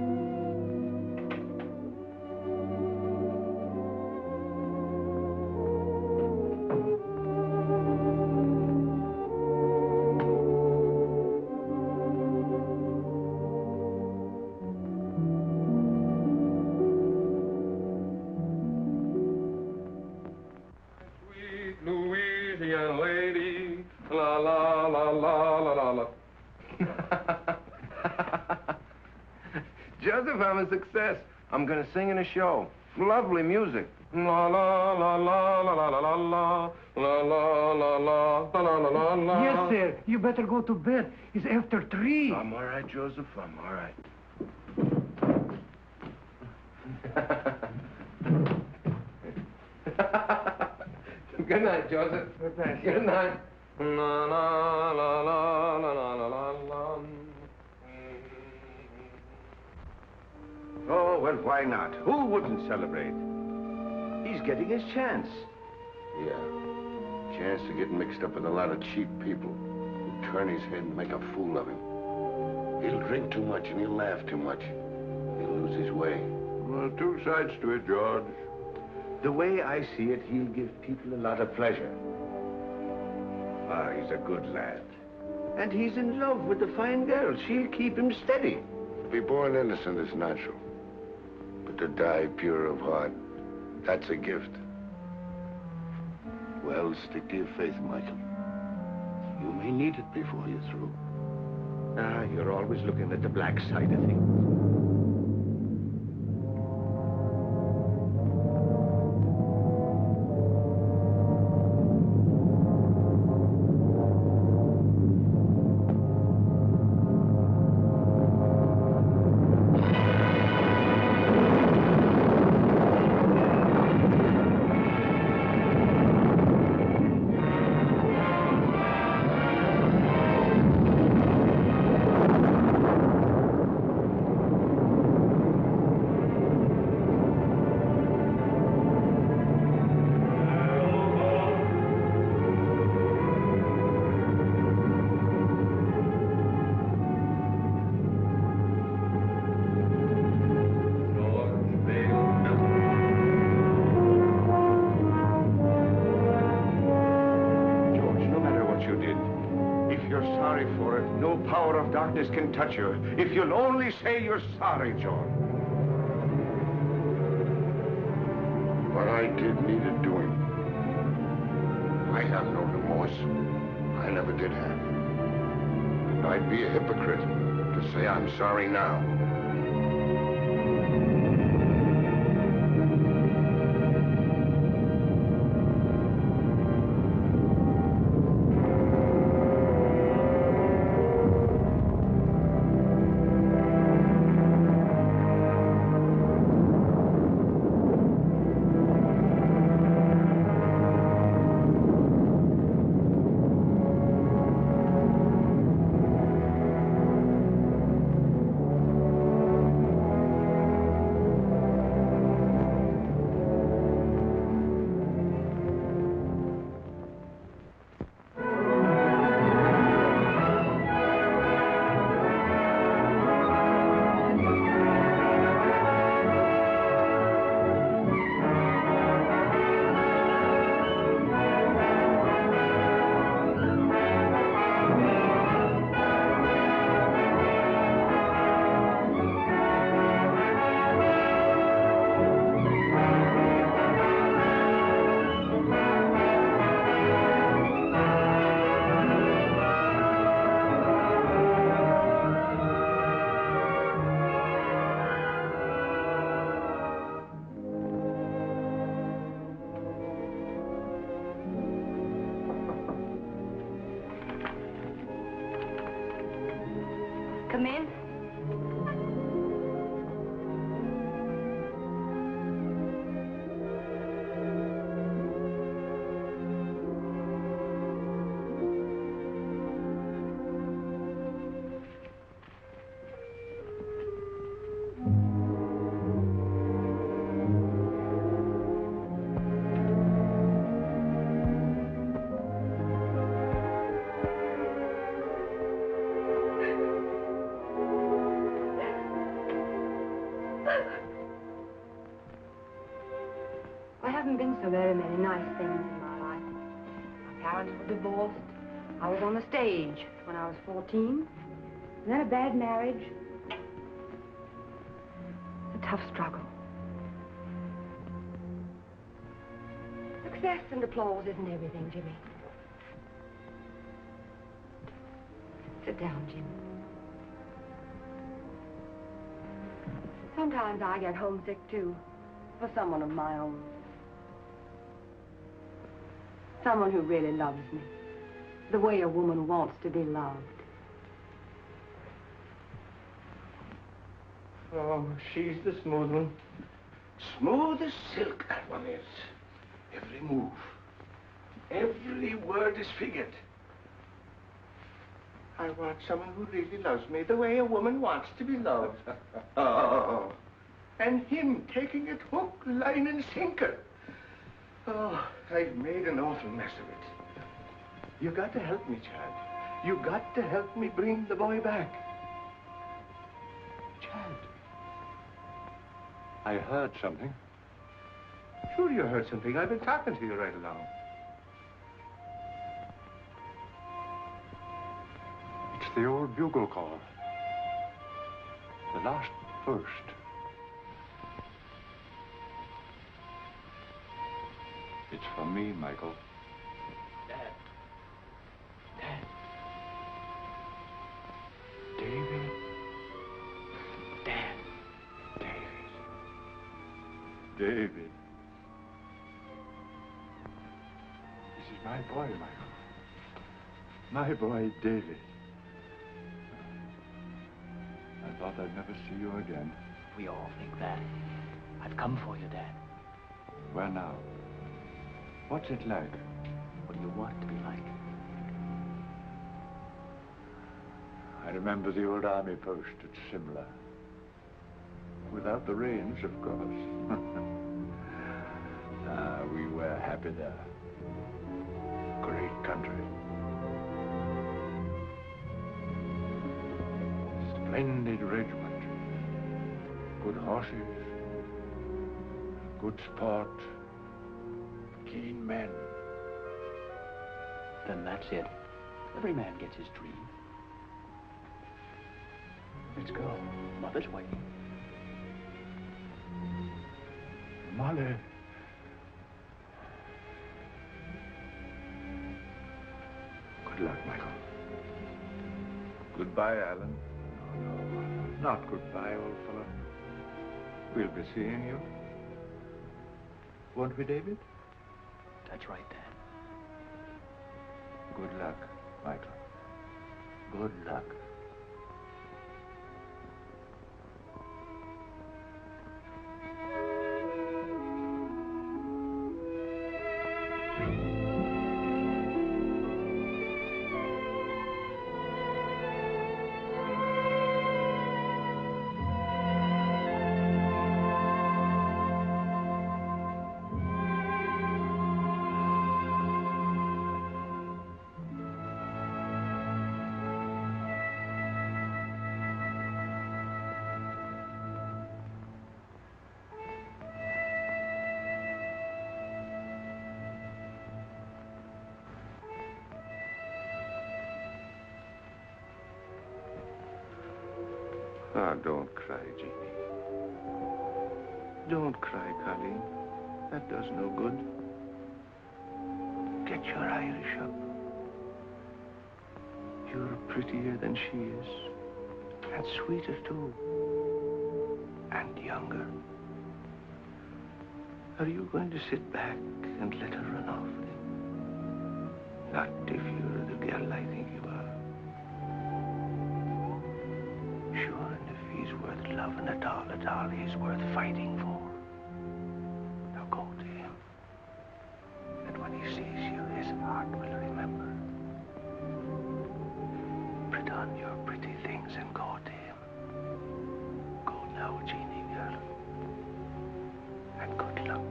Louisiana lady, la la la la la la la. Joseph, I'm a success. I'm gonna sing in a show. Lovely music. La la la la la la la la la la la la la la la la. Yes, sir. You better go to bed. It's after 3. I'm all right, Joseph. I'm all right. Good night, Joseph. Good night. Good night. La la la la la la la la la. Oh, well, why not? Who wouldn't celebrate? He's getting his chance. Yeah. Chance to get mixed up with a lot of cheap people who turn his head and make a fool of him. He'll drink too much and he'll laugh too much. He'll lose his way. Well, two sides to it, George. The way I see it, he'll give people a lot of pleasure. Ah, he's a good lad. And he's in love with a fine girl. She'll keep him steady. To be born innocent is natural. But to die pure of heart, that's a gift. Well, stick to your faith, Michael. You may need it before you're through. Ah, you're always looking at the black side of things. darkness can touch you if you'll only say you're sorry, John. What I did needed doing. I have no remorse. I never did have. And I'd be a hypocrite to say I'm sorry now. Come in. There haven't been so very many nice things in my life. My parents were divorced. I was on the stage when I was 14. And then a bad marriage. A tough struggle. Success and applause isn't everything, Jimmy. Sit down, Jim. Sometimes I get homesick, too, for someone of my own. Someone who really loves me, the way a woman wants to be loved. Oh, she's the smooth one. Smooth as silk, that one is. Every move, every word is figured. I want someone who really loves me the way a woman wants to be loved. Oh, and him taking it hook, line, and sinker. Oh, I've made an awful mess of it. You got to help me, Chad. You got to help me bring the boy back. Chad. I heard something. Sure you heard something. I've been talking to you right along. It's the old bugle call. The last burst. It's for me, Michael. Dad. David. Dad. David. This is my boy, Michael. My boy, David. I thought I'd never see you again. We all think that. I've come for you, Dad. Where now? What's it like? What do you want it to be like? I remember the old army post at Simla. Without the rains, of course. We were happy there. Great country. Splendid regiment. Good horses. Good sport. Keen men. Then that's it. Every man gets his dream. Let's go. Mother's waiting. Molly. Good luck, Michael. Goodbye, Alan. No, not goodbye, old fellow. We'll be seeing you. Won't we, David? That's right, Dad. Good luck, Michael. Good luck. Ah, don't cry, Jeannie. Don't cry, Colleen. That does no good. Get your Irish up. You're prettier than she is. And sweeter, too. And younger. Are you going to sit back and let her run off with him? Not if you're the girl I think you are. Sure, and if he's worth loving at all, he's worth fighting for. Now go to him. And when he sees you, his heart will remember. Put on your pretty things and go to him. Go now, Jeannie girl. And good luck.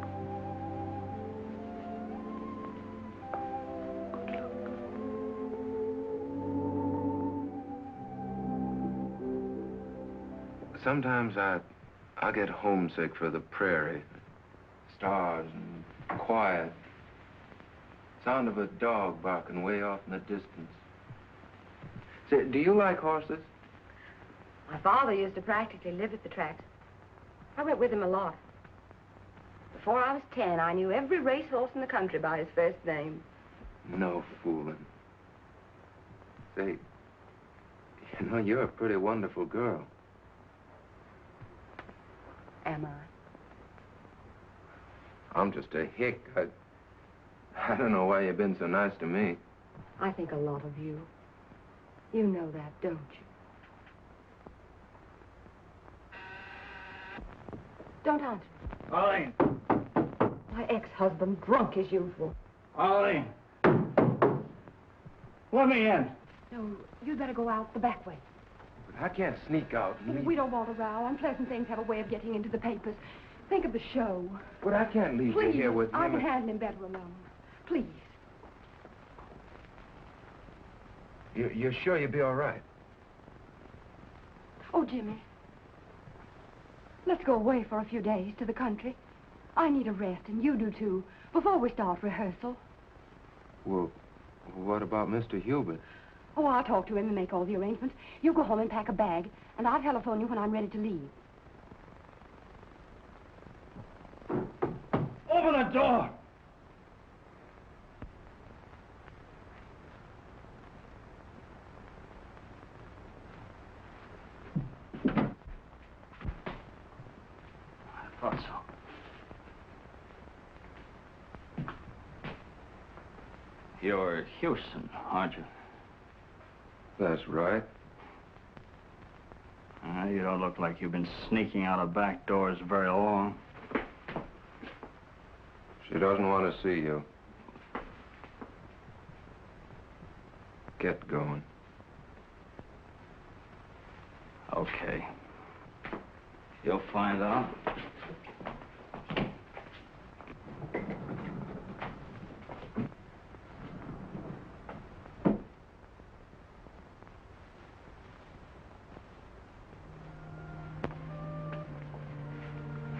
Sometimes I get homesick for the prairie. Stars and quiet. Sound of a dog barking way off in the distance. Say, do you like horses? My father used to practically live at the tracks. I went with him a lot. Before I was 10, I knew every racehorse in the country by his first name. No fooling. Say, you know, you're a pretty wonderful girl. Am I? I'm just a hick. I don't know why you've been so nice to me. I think a lot of you. You know that, don't you? Don't answer. Arlene! My ex-husband, drunk as usual. Arlene! Let me in. No, you'd better go out the back way. But I can't sneak out and leave. We don't want a row. Unpleasant things have a way of getting into the papers. Think of the show. But I can't leave you here with him. I can handle him better alone. Please. You're sure you'll be all right? Oh, Jimmy. Let's go away for a few days to the country. I need a rest, and you do too, before we start rehearsal. Well, what about Mr. Hubert? Oh, I'll talk to him and make all the arrangements. You go home and pack a bag, and I'll telephone you when I'm ready to leave. Open the door! I thought so. You're Houston, aren't you? That's right. You don't look like you've been sneaking out of back doors very long. She doesn't want to see you. Get going. Okay. You'll find out.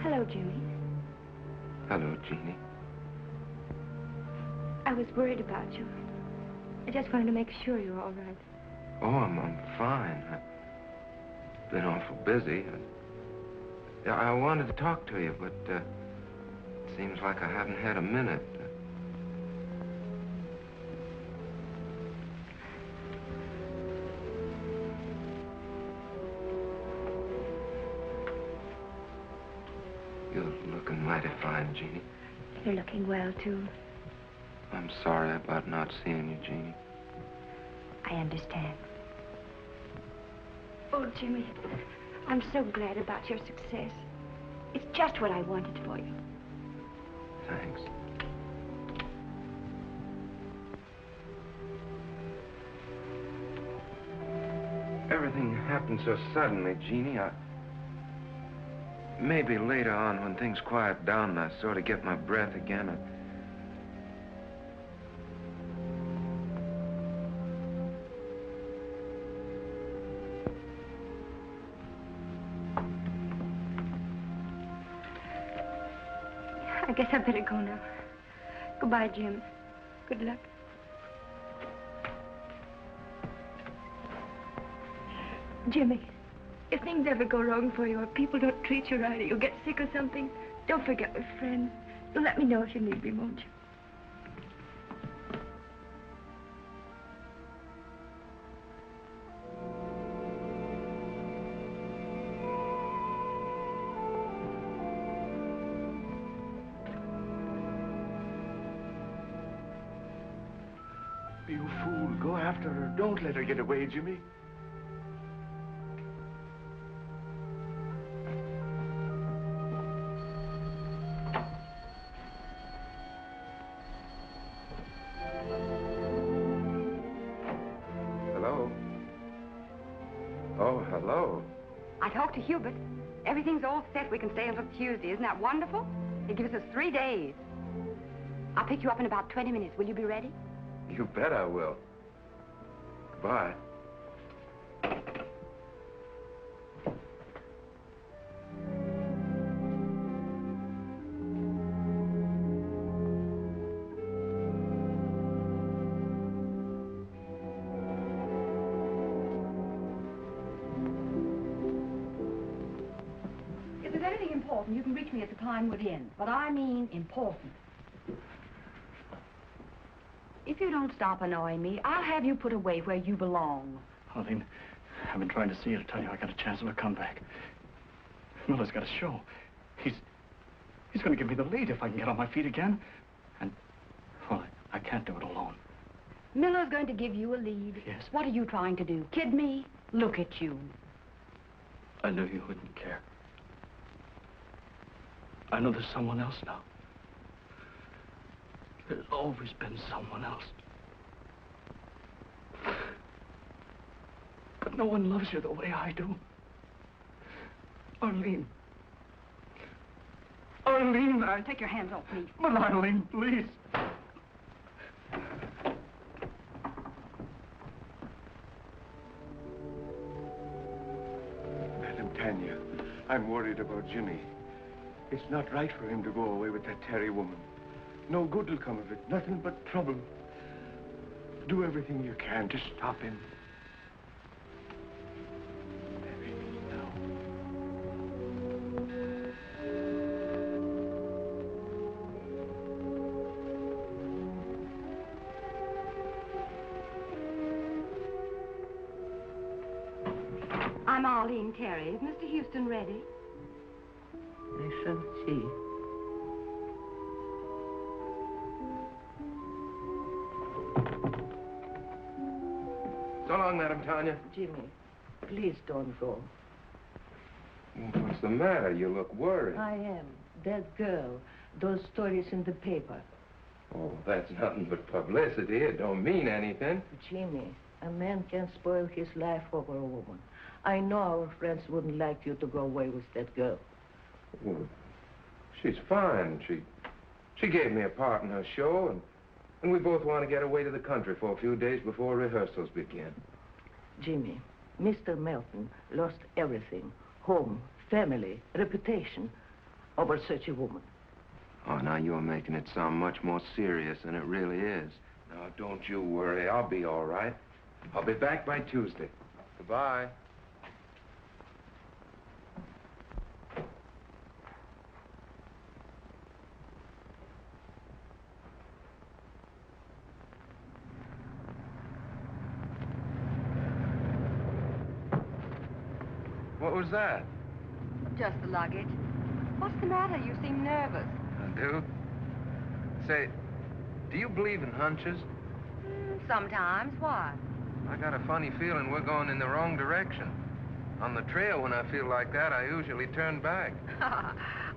Hello, Jimmy. Hello, Jeannie. I was worried about you. I just wanted to make sure you were all right. Oh, I'm fine. been awful busy. I wanted to talk to you, but it seems like I haven't had a minute. You're looking mighty fine, Jeannie. You're looking well, too. I'm sorry about not seeing you, Jeannie. I understand. Oh, Jimmy, I'm so glad about your success. It's just what I wanted for you. Thanks. Everything happened so suddenly, Jeannie. Maybe later on, when things quiet down and I sort of get my breath again, I guess I better go now. Goodbye, Jim. Good luck. Jimmy, if things ever go wrong for you or people don't treat you right or you get sick or something, don't forget we're friends. You'll let me know if you need me, won't you? You fool. Go after her. Don't let her get away, Jimmy. Hello? Oh, hello. I talked to Hubert. Everything's all set. We can stay until Tuesday. Isn't that wonderful? It gives us 3 days. I'll pick you up in about 20 minutes. Will you be ready? You bet I will. Goodbye. If there's anything important, you can reach me at the Pinewood Inn. But I mean important. If you don't stop annoying me, I'll have you put away where you belong. Arlene, I've been trying to see you to tell you I got a chance of a comeback. Miller's got a show. He's going to give me the lead if I can get on my feet again. And, well, I can't do it alone. Miller's going to give you a lead. Yes. What are you trying to do? Kid me? Look at you. I knew you wouldn't care. I know there's someone else now. There's always been someone else. But no one loves you the way I do. Arlene. Arlene, Take your hands off me. But Arlene, please. Madam Tanya, I'm worried about Jimmy. It's not right for him to go away with that Terry woman. No good will come of it. Nothing but trouble. Do everything you can to stop him. I'm Arlene Terry. Is Mr. Houston ready? I shall see. So long, Madam Tanya. Jimmy, please don't go. What's the matter? You look worried. I am. That girl, those stories in the paper. Oh, that's nothing but publicity. It don't mean anything. Jimmy, a man can spoil his life over a woman. I know our friends wouldn't like you to go away with that girl. Well, she's fine. She gave me a part in her show, and we both want to get away to the country for a few days before rehearsals begin. Jimmy, Mr. Melton lost everything. Home, family, reputation, over such a woman. Oh, now you're making it sound much more serious than it really is. Now, don't you worry. I'll be all right. I'll be back by Tuesday. Goodbye. What was that? Just the luggage. What's the matter? You seem nervous. I do. Say, do you believe in hunches? Sometimes. Why? I got a funny feeling we're going in the wrong direction. On the trail, when I feel like that, I usually turn back.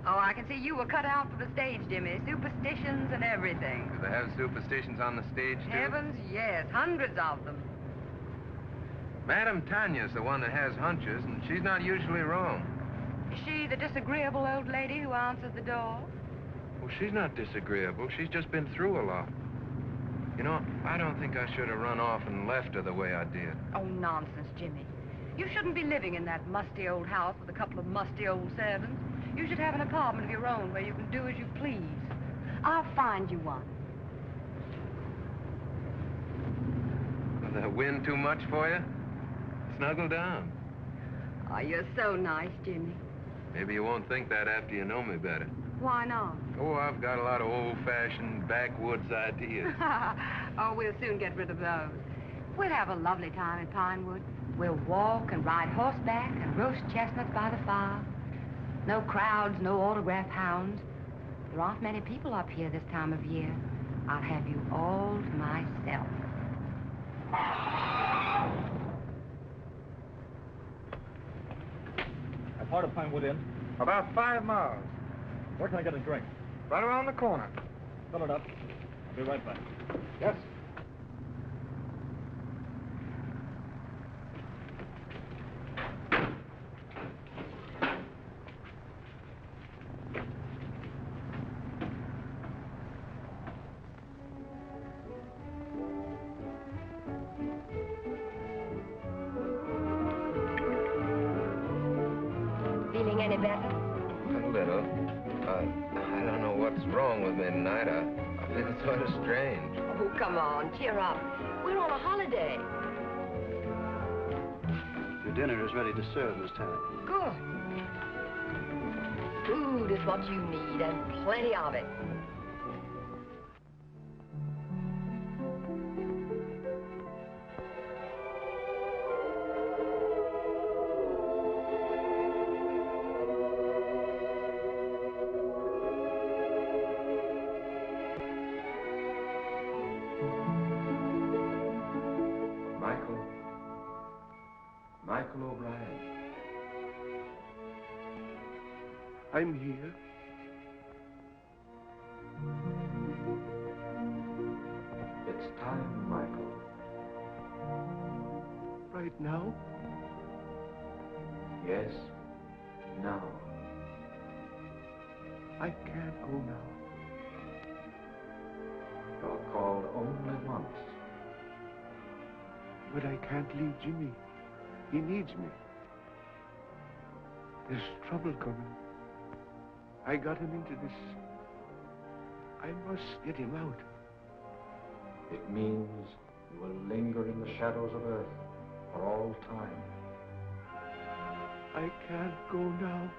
Oh, I can see you were cut out for the stage, Jimmy. Superstitions and everything. Do they have superstitions on the stage, too? Heavens, yes. Hundreds of them. Madame Tanya's the one that has hunches, and she's not usually wrong. Is she the disagreeable old lady who answers the door? Well, she's not disagreeable. She's just been through a lot. You know, I don't think I should have run off and left her the way I did. Oh, nonsense, Jimmy. You shouldn't be living in that musty old house with a couple of musty old servants. You should have an apartment of your own where you can do as you please. I'll find you one. Was the wind too much for you? Snuggle down. Oh, you're so nice, Jimmy. Maybe you won't think that after you know me better. Why not? Oh, I've got a lot of old-fashioned backwoods ideas. Oh, we'll soon get rid of those. We'll have a lovely time in Pinewood. We'll walk and ride horseback and roast chestnuts by the fire. No crowds, no autograph hounds. There aren't many people up here this time of year. I'll have you all to myself. How far to Pinewood Inn? About 5 miles. Where can I get a drink? Right around the corner. Fill it up. I'll be right back. Yes. Feeling any better? A little. I don't know what's wrong with me tonight. I feel sort of strange. Oh, come on, cheer up. We're on a holiday. Your dinner is ready to serve, Miss Tanner. Good. Food is what you need, and plenty of it. Michael O'Brien. I'm here. It's time, Michael. Right now? Yes, now. I can't go now. You're called only once. But I can't leave Jimmy. He needs me. There's trouble coming. I got him into this. I must get him out. It means you will linger in the shadows of Earth for all time. I can't go now.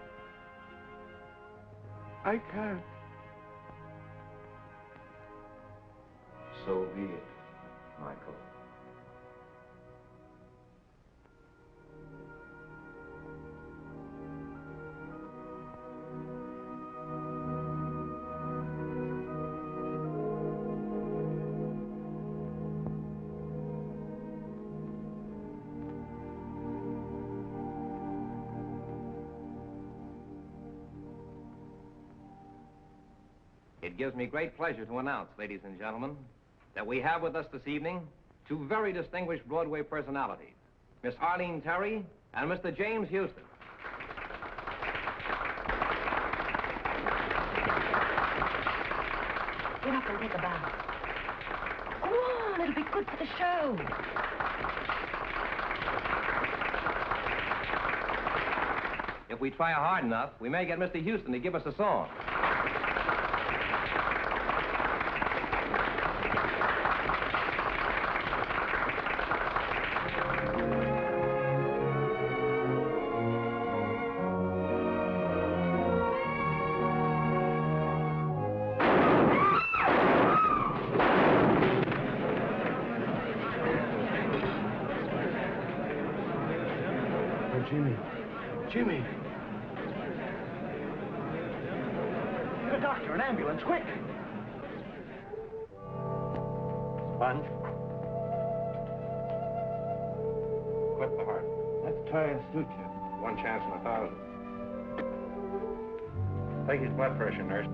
I can't. So be it, Michael. It gives me great pleasure to announce, ladies and gentlemen, that we have with us this evening two very distinguished Broadway personalities, Miss Arlene Terry and Mr. James Houston. Get up and take a bath. Go on, it'll be good for the show. If we try hard enough, we may get Mr. Houston to give us a song. Jimmy. The doctor, an ambulance, quick. Sponge? Quit the heart. Let's try a suture. One chance in 1,000. Take his blood pressure, nurse.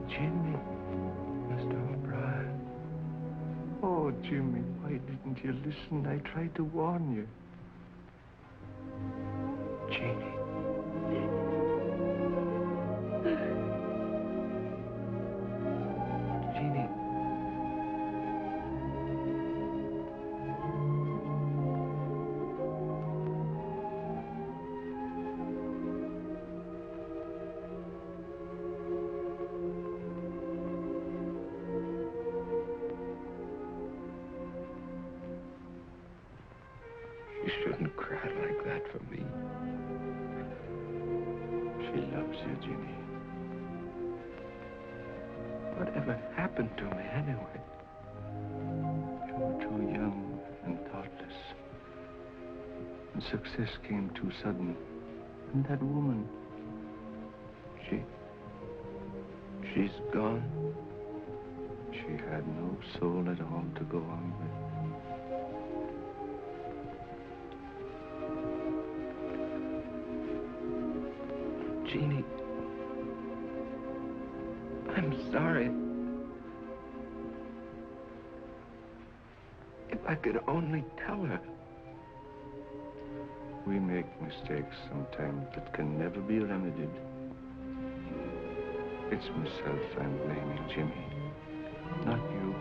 Jimmy, Mr. O'Brien. Oh, Jimmy, why didn't you listen? I tried to warn you. Jeannie. Jeannie. You shouldn't cry like that for me. She loves you, Jeannie. Whatever happened to me anyway? You were too young and thoughtless. And success came too sudden. And that woman, she's gone. She had no soul at all to go on with. Jeannie, I'm sorry. If I could only tell her. We make mistakes sometimes that can never be remedied. It's myself I'm blaming, Jimmy, not you.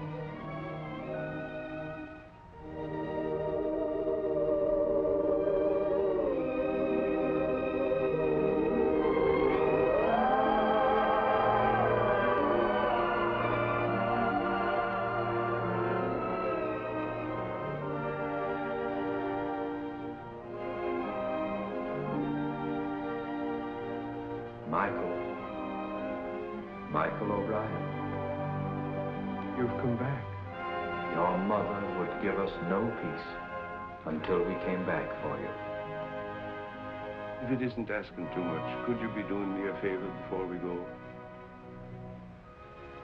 Michael O'Brien. You've come back. Your mother would give us no peace until we came back for you. If it isn't asking too much, could you be doing me a favor before we go?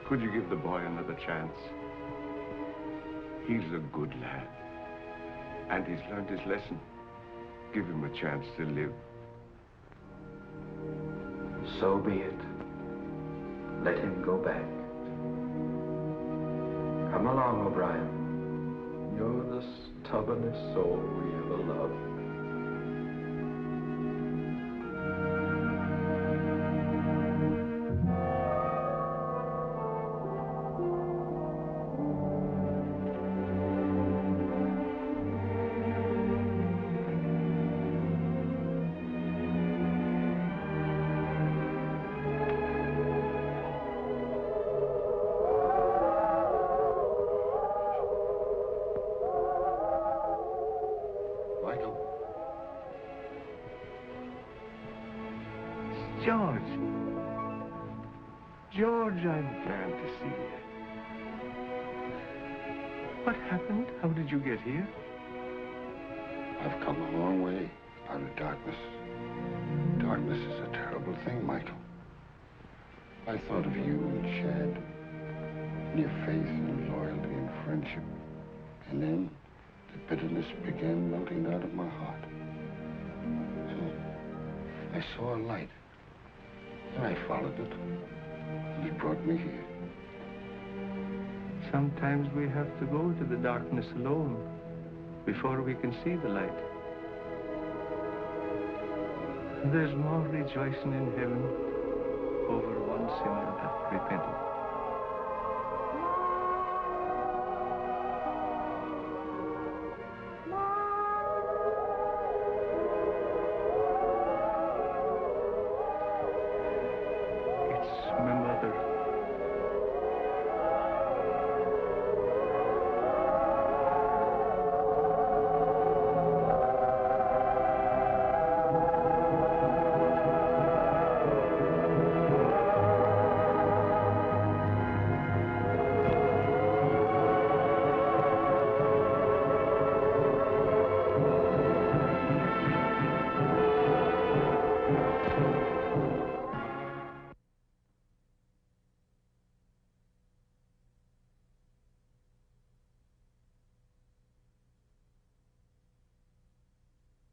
Could you give the boy another chance? He's a good lad. And he's learned his lesson. Give him a chance to live. So be it. Let him go back. Come along, O'Brien. You're the stubbornest soul we ever loved. George, I'm glad to see you. What happened? How did you get here? I've come a long way out of darkness. Darkness is a terrible thing, Michael. I thought of you and Chad, and your faith and loyalty and friendship. And then the bitterness began melting out of my heart. And I saw a light, and I followed it. And it brought me here. Sometimes we have to go to the darkness alone before we can see the light. There's more rejoicing in heaven over one sinner that repents